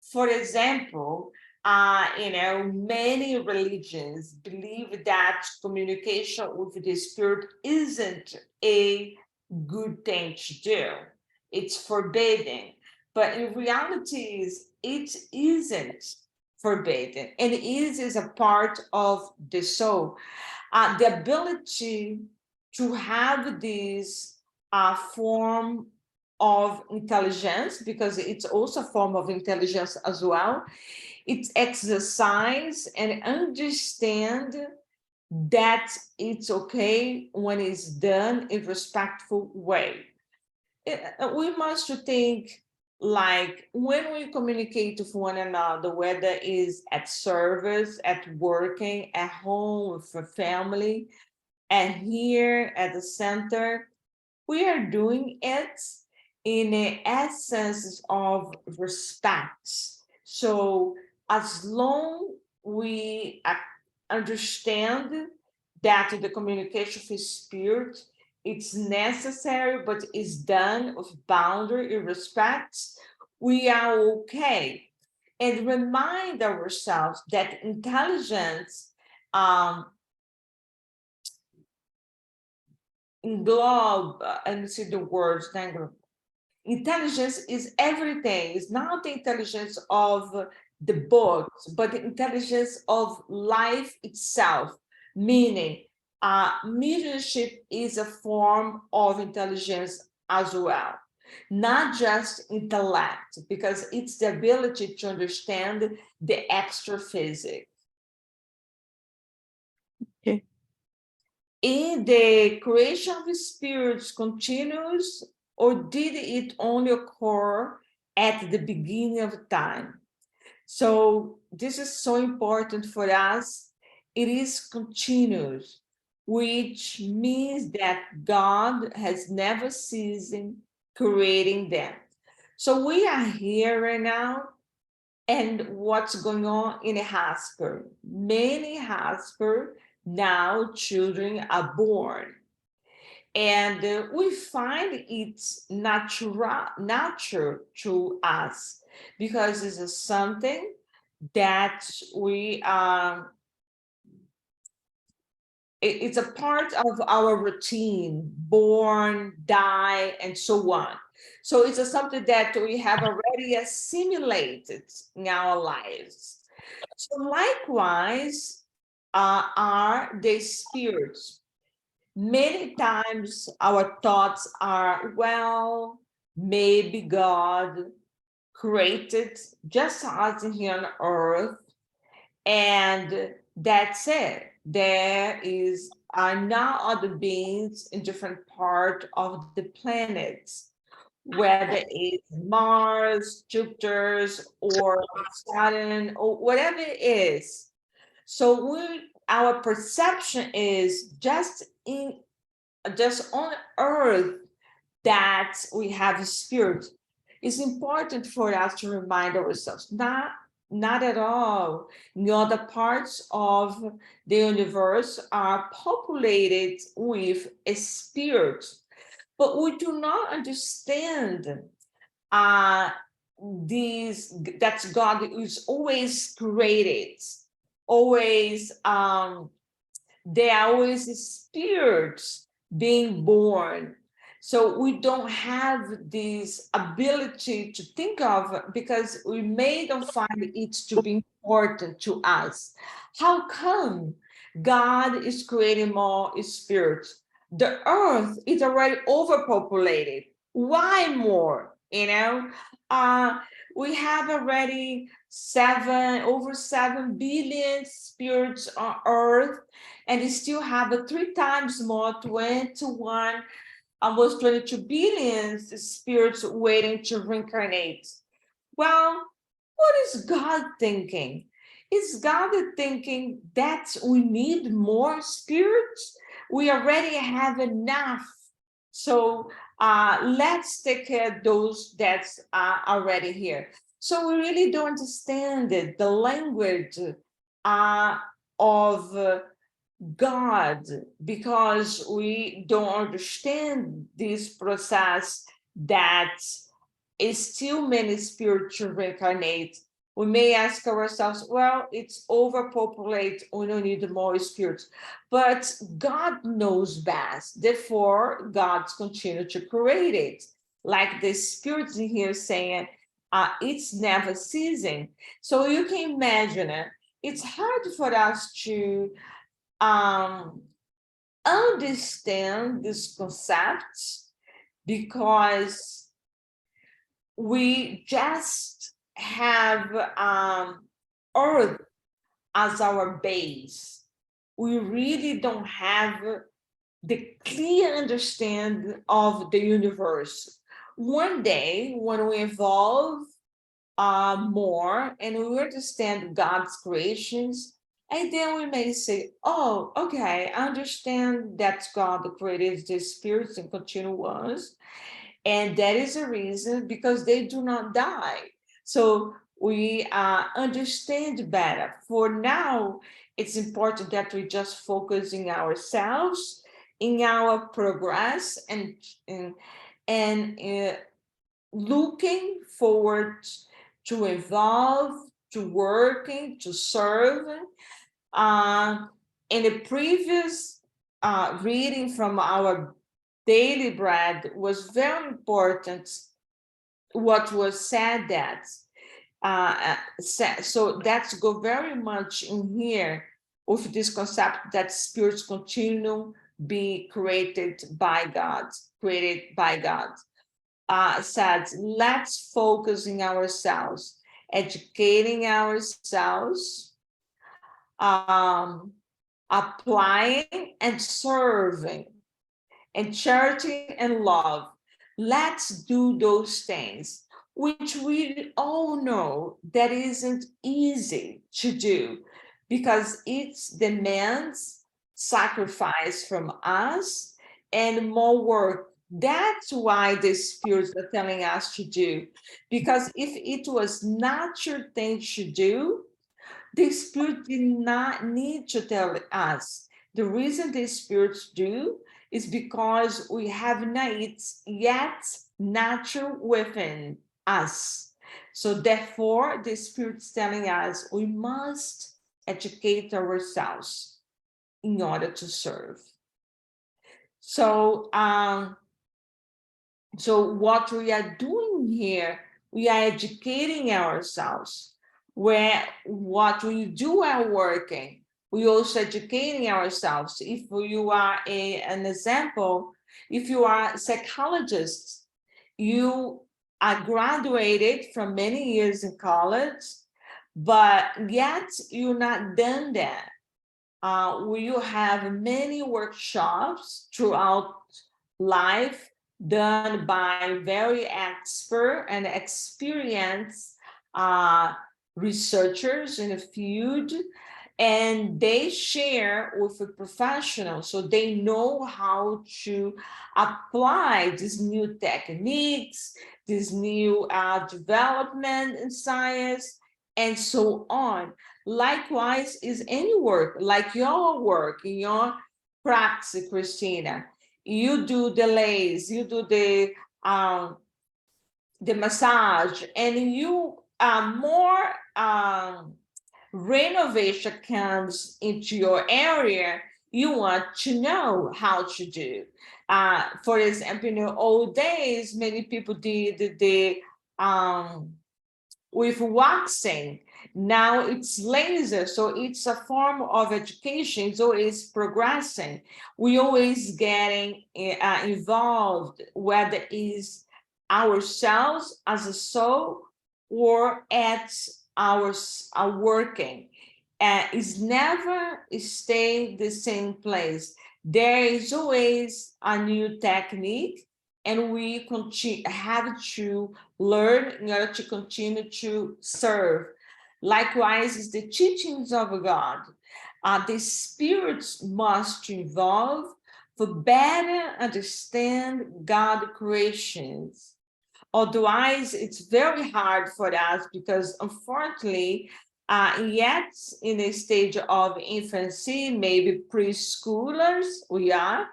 S1: For example, many religions believe that communication with the spirit isn't a good thing to do. It's forbidden. But in reality, it isn't forbidden. And it is a part of the soul. The ability to have this form of intelligence, because it's also a form of intelligence as well. It's exercise and understand that it's okay when it's done in a respectful way. we must think like when we communicate with one another, whether is at service, at working, at home, with a family, and here at the center, we are doing it in an essence of respect. So as long we understand that the communication with spirit, it's necessary, but is done with boundary and respect, we are okay. And remind ourselves that intelligence englobe, and see the words, intelligence is everything. It's not the intelligence of the books, but the intelligence of life itself. Meaning, mediumship is a form of intelligence as well, not just intellect, because it's the ability to understand the extra-physic.
S3: Okay.
S1: In the creation of spirits continues, or did it only occur at the beginning of time? So this is so important for us. It is continuous, which means that God has never ceased creating them. So we are here right now, and what's going on in a hospital? Many hospitals now children are born, and we find it's natural to us, because this is something that we it's a part of our routine: born, die, and so on. So it's something that we have already assimilated in our lives. So likewise are the spirits. Many times our thoughts are, well, maybe God created just us here on earth, and that's it. There are now other beings in different parts of the planets, whether it's Mars, Jupiter's, or Saturn, or whatever it is. So our perception is just on Earth that we have a spirit. It's important for us to remind ourselves, not at all. The other parts of the universe are populated with a spirit, but we do not understand that God is always created, always there are always spirits being born. So we don't have this ability to think of, because we may not find it to be important to us. How come God is creating more spirits? The earth is already overpopulated. Why more? We have already over 7 billion spirits on earth, and they still have 3 times more, 21, almost 22 billion spirits waiting to reincarnate. Well, what is God thinking? Is God thinking that we need more spirits? We already have enough. So let's take care of those that are already here. So we really don't understand the language of God, because we don't understand this process that is still many spirits to reincarnate. We may ask ourselves, well, it's overpopulated, we don't need more spirits. But God knows best. Therefore, God's continue to create it. Like the spirits in here saying, it's never ceasing. So you can imagine it. It's hard for us to understand this concept, because we just have Earth as our base. We really don't have the clear understanding of the universe. one day when we evolve more and we understand God's creations, and then we may say, oh, okay, I understand that God created the spirits and continuous, and that is a reason because they do not die. So we understand better. For now, it's important that we just focus in ourselves, in our progress, and looking forward to evolve, to working, to serve. In the previous reading from our daily bread was very important what was said that. So that's go very much in here with this concept that spirits continue be created by God, said, let's focus in ourselves, educating ourselves, applying and serving, and charity and love. Let's do those things, which we all know that isn't easy to do because it demands sacrifice from us and more work. That's why the spirits are telling us to do, because if it was natural thing to do, the spirit did not need to tell us. The reason the spirits do is because we have not yet natural within us. So therefore, the spirit's telling us we must educate ourselves in order to serve. So, so what we are doing here, we are educating ourselves. Where what we do are working, we also educating ourselves. If you are an example, if you are a psychologist, you are graduated from many years in college, but yet you're not done that. We will have many workshops throughout life done by very expert and experienced researchers in the field, and they share with the professionals so they know how to apply these new techniques, this new development in science, and so on. Likewise is any work, like your work, in your practice, Christina. You do the lace, you do the massage, and you more renovation comes into your area, you want to know how to do. For example, in the old days, many people did the with waxing. Now it's laser, so it's a form of education, so it's progressing. We always getting involved, whether it's ourselves as a soul or at our working. It's never stay the same place. There is always a new technique, and we have to learn in order to continue to serve. Likewise, is the teachings of God. The spirits must evolve for better understand God creations. Otherwise, it's very hard for us because unfortunately, yet in a stage of infancy, maybe preschoolers, we are,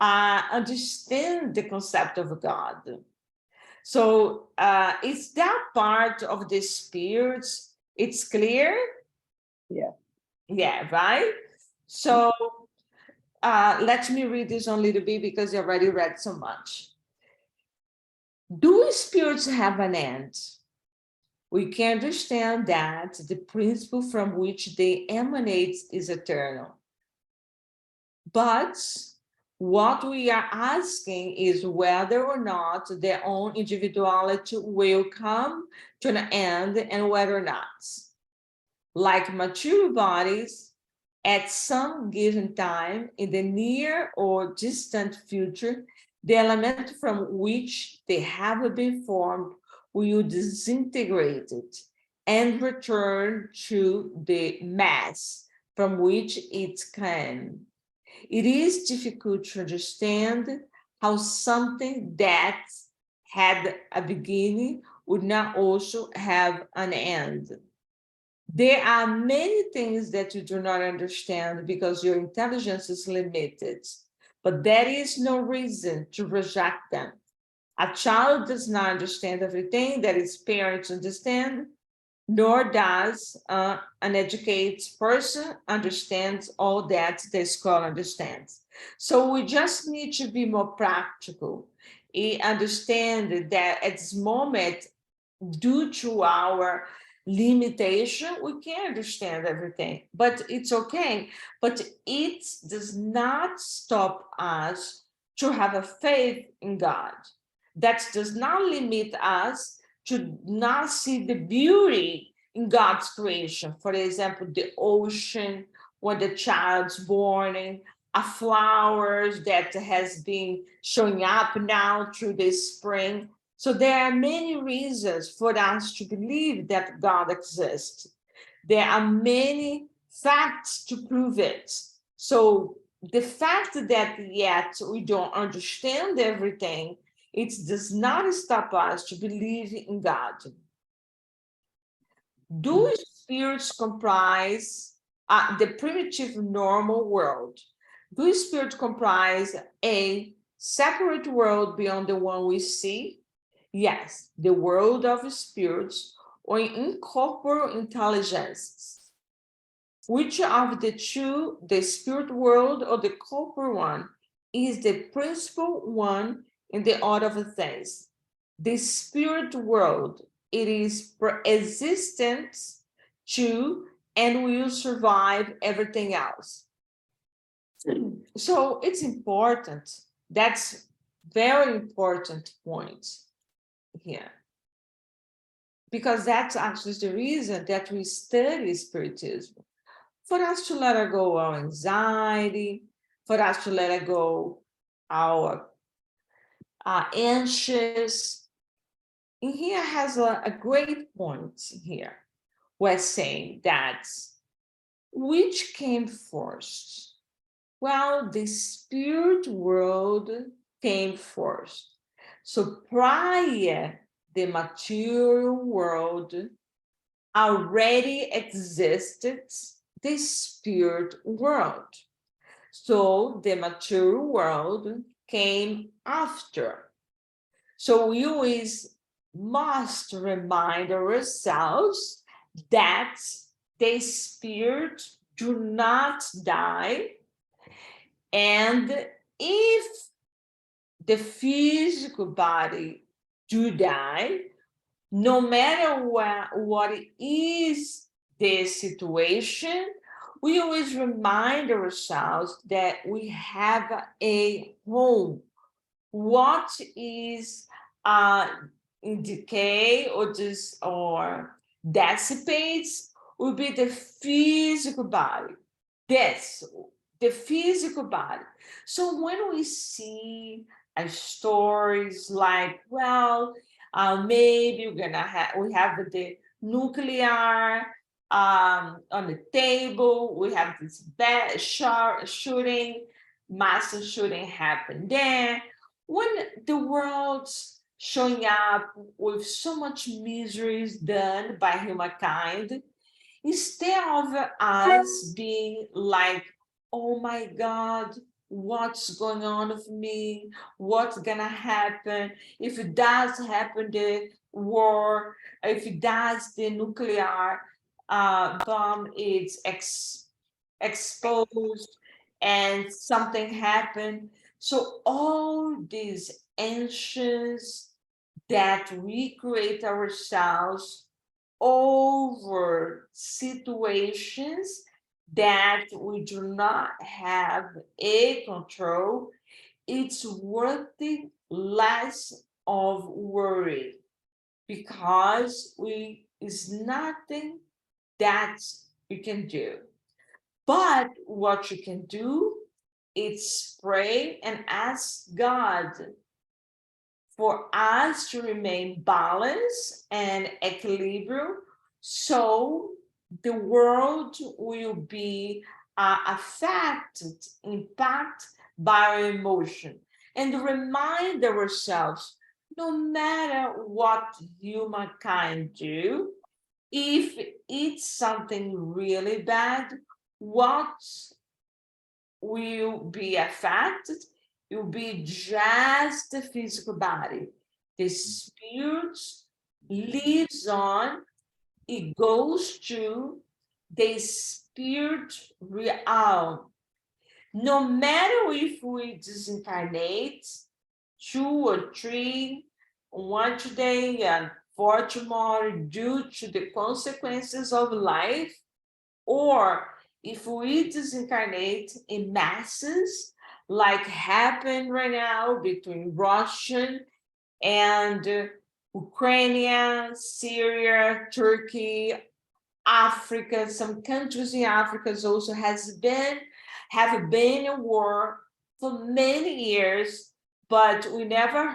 S1: understand the concept of God. So it's that part of the spirits. It's clear?
S3: Yeah.
S1: Yeah, right? So let me read this one a little bit because I already read so much. Do spirits have an end? We can understand that the principle from which they emanate is eternal. But what we are asking is whether or not their own individuality will come to an end and whether or not. Like mature bodies, at some given time in the near or distant future, The element from which they have been formed will disintegrate it and return to the mass from which it came. It is difficult to understand how something that had a beginning would not also have an end. There are many things that you do not understand because your intelligence is limited, but that is no reason to reject them. A child does not understand everything that its parents understand, nor does an educated person understand all that the school understands. So we just need to be more practical. Understand that at this moment, due to our limitation, we can't understand everything, but it's okay. But it does not stop us to have a faith in God. That does not limit us to not see the beauty in God's creation. For example, the ocean, when the child's born, a flowers that has been showing up now through the spring. So there are many reasons for us to believe that God exists. There are many facts to prove it. So the fact that yet we don't understand everything, it does not stop us to believe in God. Do spirits comprise the primitive normal world? Do spirits comprise a separate world beyond the one we see? Yes, the world of spirits or incorporeal intelligences. Which of the two, the spirit world or the corporeal one, is the principal one in the order of things? The spirit world, it is existent to and will survive everything else. So it's important. That's very important point here. Because that's actually the reason that we study Spiritism. For us to let go our anxiety, for us to let go our anxious. And here has a great point here. We're saying that which came first? Well, the spirit world came first. So prior the material world already existed the spirit world. So the material world came after. So we always must remind ourselves that the spirit do not die. And if the physical body do die, no matter what is the situation, we always remind ourselves that we have a home. What is in decay or dissipates will be the physical body. That's the physical body. So when we see stories like, well, maybe we have the nuclear on the table, we have this bad shooting, massive shooting happened there. When the world's showing up with so much miseries done by humankind, instead of us being like, oh my God, what's going on with me? What's gonna happen? If it does happen, the war, if it does, the nuclear bomb is exposed and something happened. So all these anxious that we create ourselves over situations that we do not have a control, it's worthy less of worry because is nothing that you can do. But what you can do it's pray and ask God for us to remain balanced and equilibrium, so the world will be affected, impacted by our emotion. And remind ourselves, no matter what humankind do, if it's something really bad, what will be affected? It will be just the physical body. The spirit lives on, it goes to the spirit realm. No matter if we disincarnate 2 or 3, 1 today and 4 tomorrow, due to the consequences of life, or if we disincarnate in masses, like happened right now between Russian and Ukraine, Syria, Turkey, Africa, some countries in Africa also have been in war for many years, but we never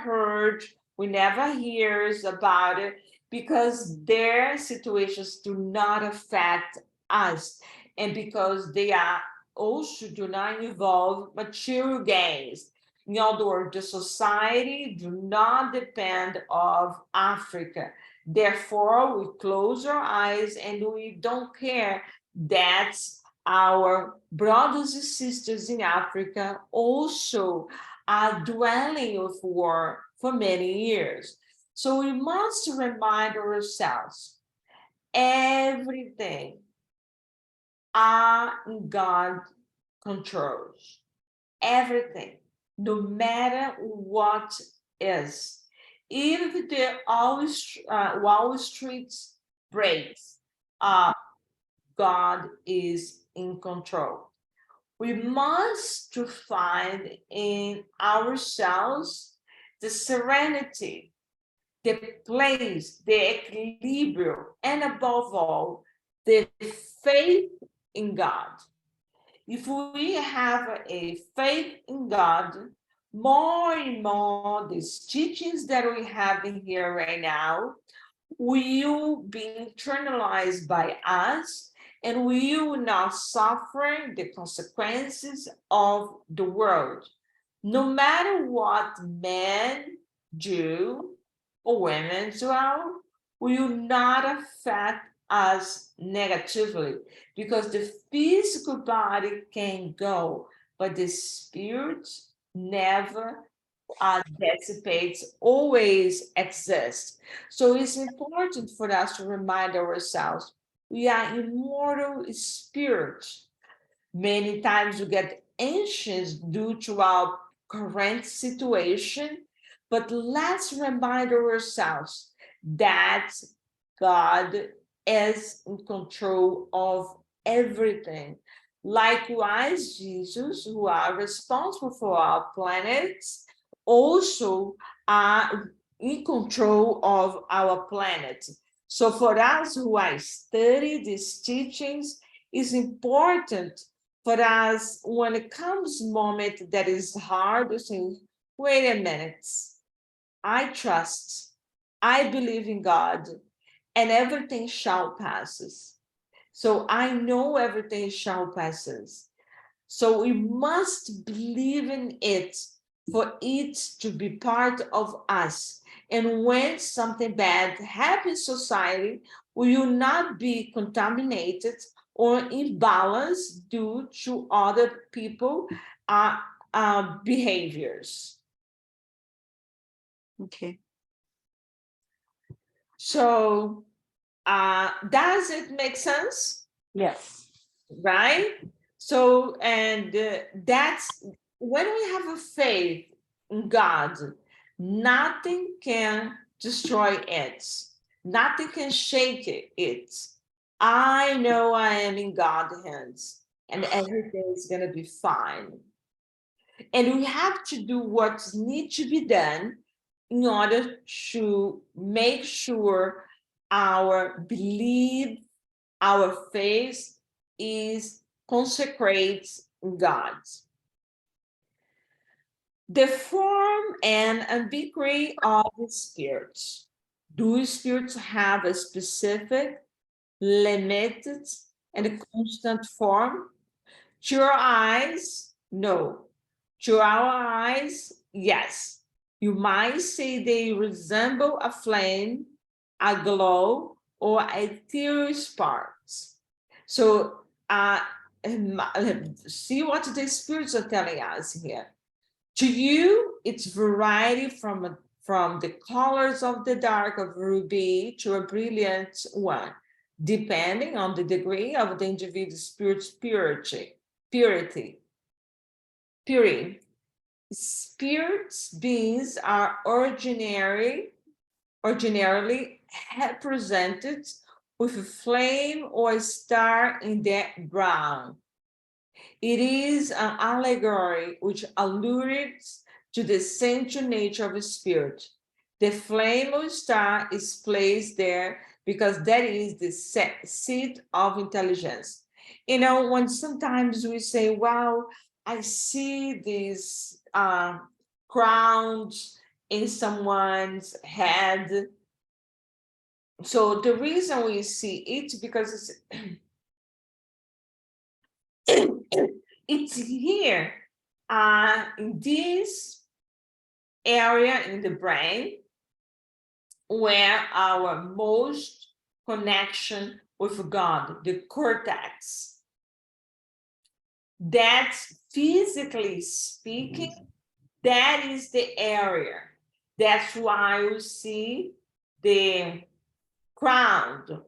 S1: hears about it, because their situations do not affect us, and because they are also do not involve material gains. In other words, the society do not depend of Africa. Therefore, we close our eyes and we don't care that our brothers and sisters in Africa also are dwelling with war for many years. So we must remind ourselves, everything are in God controls. Everything, no matter what is. If the Wall Street breaks, God is in control. We must to find in ourselves the serenity, the place, the equilibrium, and above all, the faith in God. If we have a faith in God, more and more these teachings that we have in here right now will be internalized by us, and we will not suffer the consequences of the world. No matter what men do or women do, will not affect us negatively, because the physical body can go, but the spirit never dissipates, always exists. So it's important for us to remind ourselves, we are immortal spirits. Many times we get anxious due to our current situation, but let's remind ourselves that God is in control of everything. Likewise, Jesus, who are responsible for our planets, also are in control of our planet. So for us who are study these teachings, it's important for us, when it comes moment that is hard, to say, wait a minute, I trust, I believe in God, and everything shall passes. So I know everything shall passes. So we must believe in it for it to be part of us. And when something bad happens in society, we will not be contaminated or imbalanced due to other people behaviors.
S3: Okay.
S1: So does it make sense?
S3: Yes.
S1: Right? So, and that's when we have a faith in God, nothing can destroy it, nothing can shake it. I know I am in God's hands, and everything is going to be fine. And we have to do what needs to be done in order to make sure our belief, our faith is consecrates God. The form and ubiquity of the spirits. Do spirits have a specific, limited, and constant form? To your eyes, no. To our eyes, yes. You might say they resemble a flame, a glow, or a ethereal sparks. So see what the spirits are telling us here. To you, it's variety from the colors of the dark of ruby to a brilliant one, depending on the degree of the individual's spirit's purity. Spirits beings are ordinarily represented with a flame or a star in their brown. It is an allegory which alludes to the central nature of a spirit. The flame or star is placed there because that is the seat of intelligence. You know, when sometimes we say, wow, I see these crowns in someone's head. So the reason we see it because it's here in this area in the brain where our most connection with God, the cortex. That's physically speaking, that is the area. That's why we see the crown.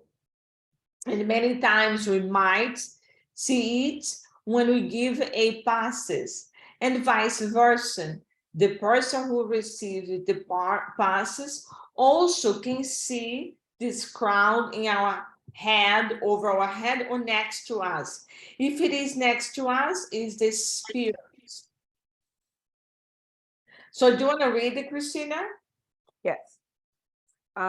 S1: And many times we might see it when we give a passes, and vice versa. The person who receives the passes also can see this crown in our head, over our head, or next to us. If it is next to us, is the spirit. So do you want to read it, Christina?
S3: Yes.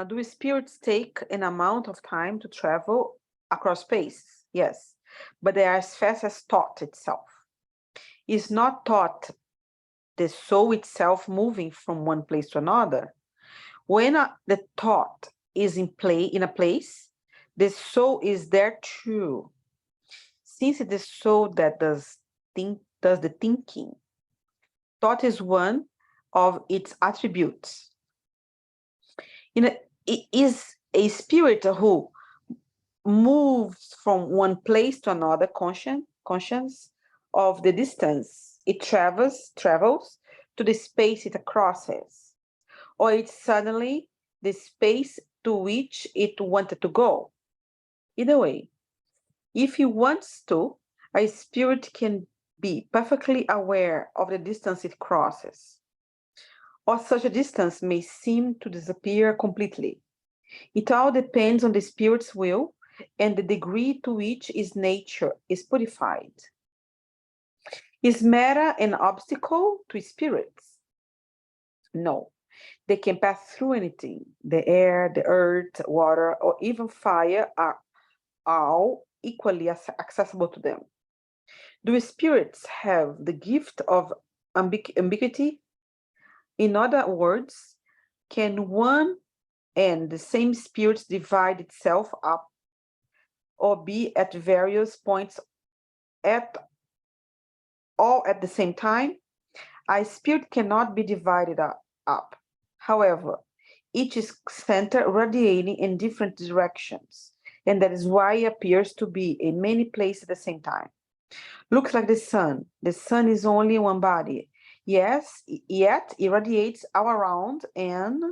S3: Do spirits take an amount of time to travel across space? Yes, but they are as fast as thought itself. Is not thought the soul itself moving from one place to another? When the thought is in a place, the soul is there too. Since it is the soul that does the thinking, thought is one of its attributes. It is a spirit who moves from one place to another, conscious of the distance it travels to the space it crosses, or it's suddenly the space to which it wanted to go. Either way, if it wants to, a spirit can be perfectly aware of the distance it crosses, or such a distance may seem to disappear completely. It all depends on the spirit's will and the degree to which its nature is purified. Is matter an obstacle to spirits? No. They can pass through anything. The air, the earth, water, or even fire are all equally accessible to them. Do spirits have the gift of ambiguity? In other words, can one and the same spirit divide itself up or be at various points all at the same time? A spirit cannot be divided up. However, each is center radiating in different directions, and that is why it appears to be in many places at the same time. Looks like the sun. The sun is only one body. Yes, yet it radiates all around and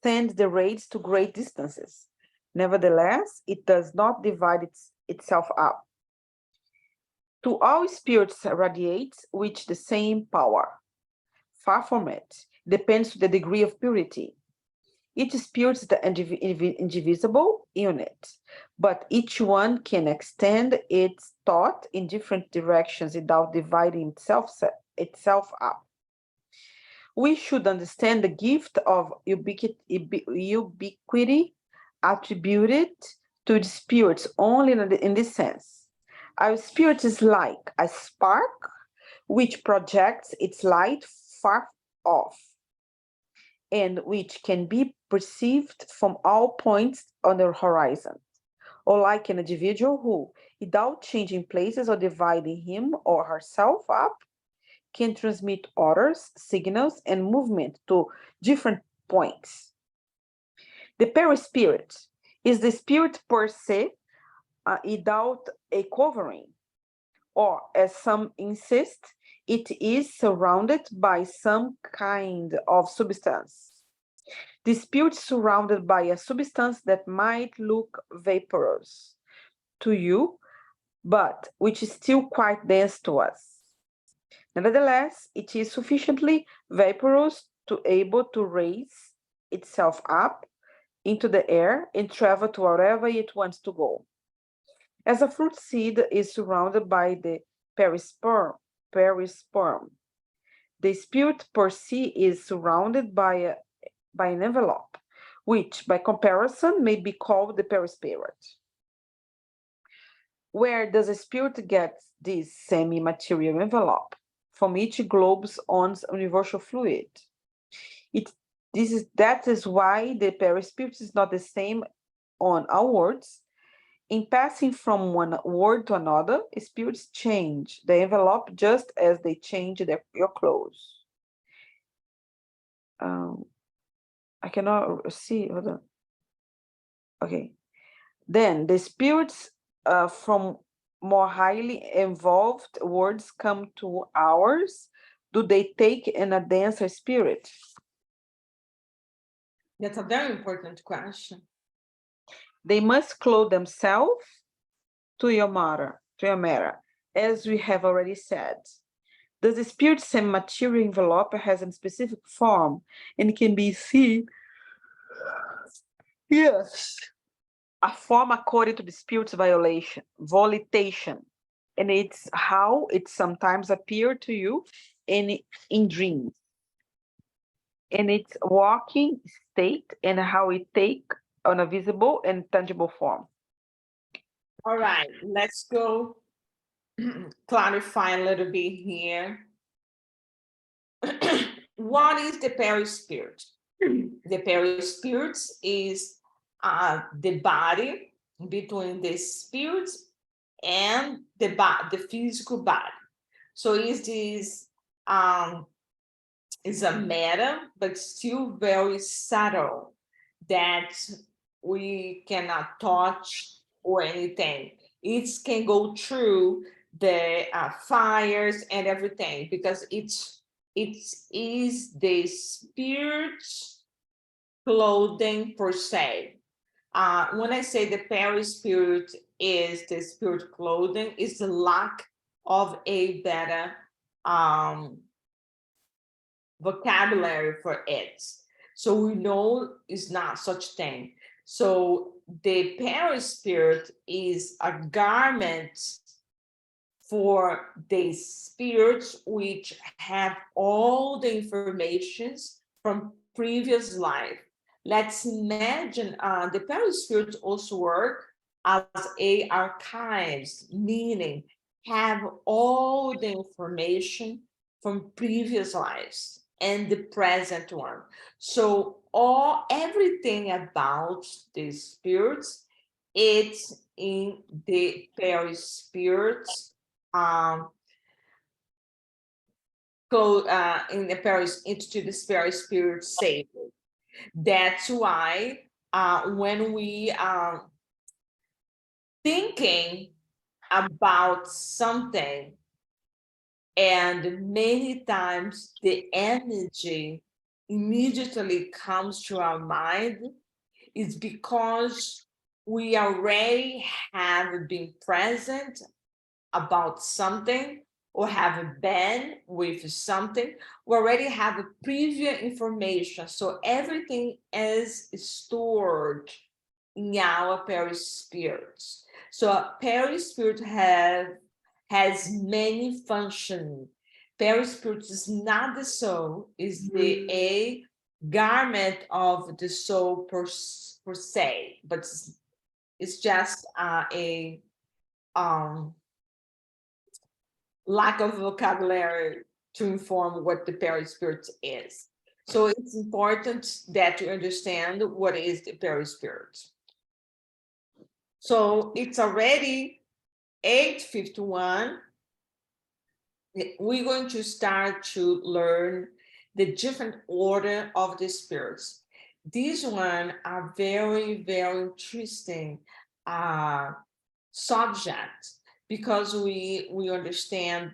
S3: sends the rays to great distances. Nevertheless, it does not divide itself up. To all spirits radiates with the same power. Far from it, depends to the degree of purity. Each spirit is the indivisible unit, but each one can extend its thought in different directions without dividing itself up. We should understand the gift of ubiquity attributed to the spirits only in this sense. Our spirit is like a spark which projects its light far off and which can be perceived from all points on the horizon, or like an individual who, without changing places or dividing him or herself up, can transmit orders, signals, and movement to different points. The perispirit is the spirit per se without a covering, or as some insist, it is surrounded by some kind of substance. The spirit surrounded by a substance that might look vaporous to you, but which is still quite dense to us. Nevertheless, it is sufficiently vaporous to able to raise itself up into the air and travel to wherever it wants to go. As a fruit seed is surrounded by the perisperm, the spirit per se is surrounded by an envelope, which by comparison may be called the perispirit. Where does a spirit get this semi-material envelope? From each globe's own universal fluid. That is why the perispirit is not the same on all words. In passing from one word to another, spirits change the envelope just as they change your clothes. I cannot see. Hold on. Okay. Then the spirits from more highly involved words come to ours. Do they take in a denser spirit?
S1: That's a very important question.
S3: They must clothe themselves to your matter, as we have already said. Does the spirit same material envelope has a specific form and can be seen? Yes. A form according to the spirit's volitation, and it's how it sometimes appears to you in dreams, in its walking state, and how it take on a visible and tangible form.
S1: All right, let's go clarify a little bit here. What is the perispirit? The perispirit is the body between the spirit and the physical body. So is this is a matter, but still very subtle that we cannot touch or anything. It can go through the fires and everything because it is the spirit's clothing per se. When I say the perispirit is the spirit clothing, is the lack of a better vocabulary for it. So we know it's not such thing. So the perispirit is a garment for the spirits which have all the informations from previous life. Let's imagine the perispirit also work as a archives, meaning have all the information from previous lives and the present one. So everything about the spirits, it's in the perispirits in the into the perispirit safely. That's why when we are thinking about something, and many times the energy immediately comes to our mind, is because we already have been present about something or have been with something. We already have a previous information. So everything is stored in our perispirits. So a perispirit has many functions. Perispirit is not the soul, is the a garment of the soul per se, but it's just a lack of vocabulary to inform what the perispirit is. So it's important that you understand what is the perispirit. So it's already 8:51. We're going to start to learn the different order of the spirits. These one are very, very interesting subject, because we understand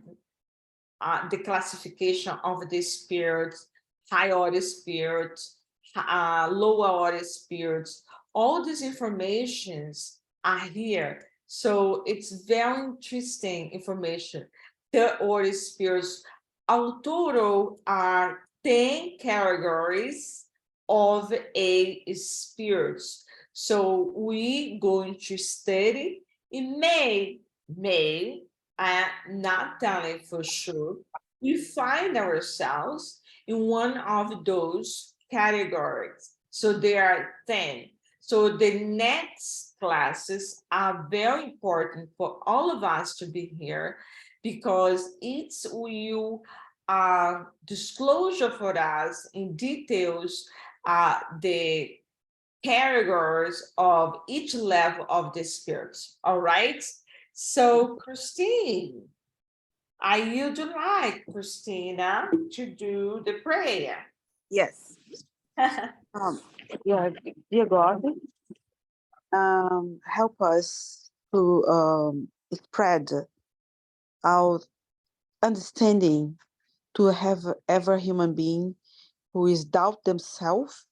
S1: the classification of the spirits, high order spirits, lower order spirits. All these informations are here. So it's very interesting information. Third order spirits, our total are 10 categories of a spirits. So we going to study in May, I'm not telling for sure, we find ourselves in one of those categories. So there are 10. So the next classes are very important for all of us to be here, because it will disclosure for us in details the categories of each level of the spirits. All right. So Christine, I would like Christina to do the prayer.
S3: Yes. Yeah, dear God, help us to spread our understanding to have every human being who is doubt themselves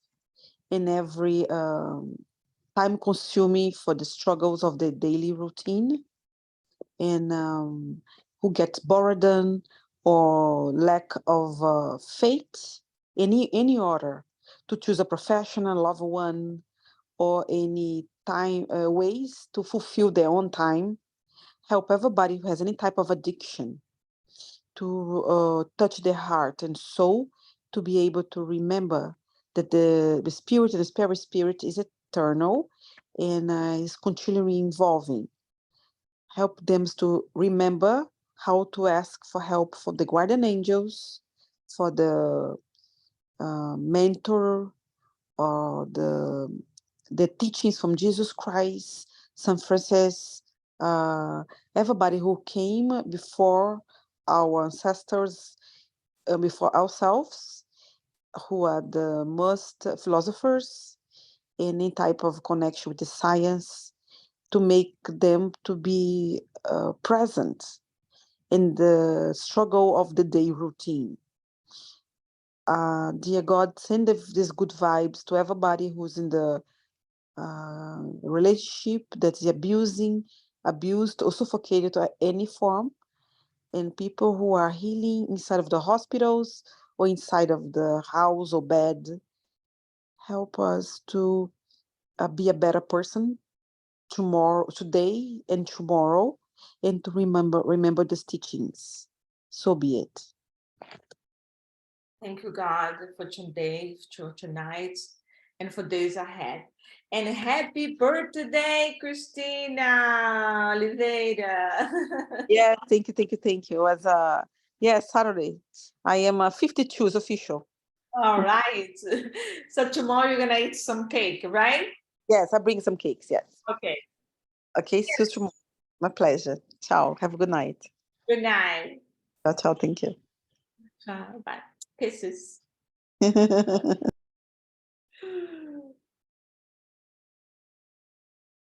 S3: in every time consuming for the struggles of the daily routine, and who gets burden or lack of faith, any order to choose a professional loved one or any time ways to fulfill their own time. Help everybody who has any type of addiction to touch their heart and soul, to be able to remember that the spirit, the spirit is eternal and is continually evolving. Help them to remember how to ask for help for the guardian angels, for the mentor, or the teachings from Jesus Christ, St. Francis, everybody who came before our ancestors, before ourselves, who are the most philosophers, any type of connection with the science, to make them to be present in the struggle of the day routine. Dear God, send these good vibes to everybody who's in the relationship that is abused, or suffocated or any form, and people who are healing inside of the hospitals or inside of the house or bed. Help us to be a better person today and tomorrow, and to remember these teachings. So be it.
S1: Thank you, God, for today, for tonight, and for days ahead. And happy birthday, Christina Oliveira.
S3: Yeah, thank you. It was Saturday. I am 52 is official.
S1: All right. So tomorrow you're gonna eat some cake, right?
S3: Yes, I bring some cakes. Yes.
S1: Okay.
S3: Okay, see you tomorrow. My pleasure. Ciao. Have a good night.
S1: Good night.
S3: Ciao. Thank you.
S1: Bye. Kisses.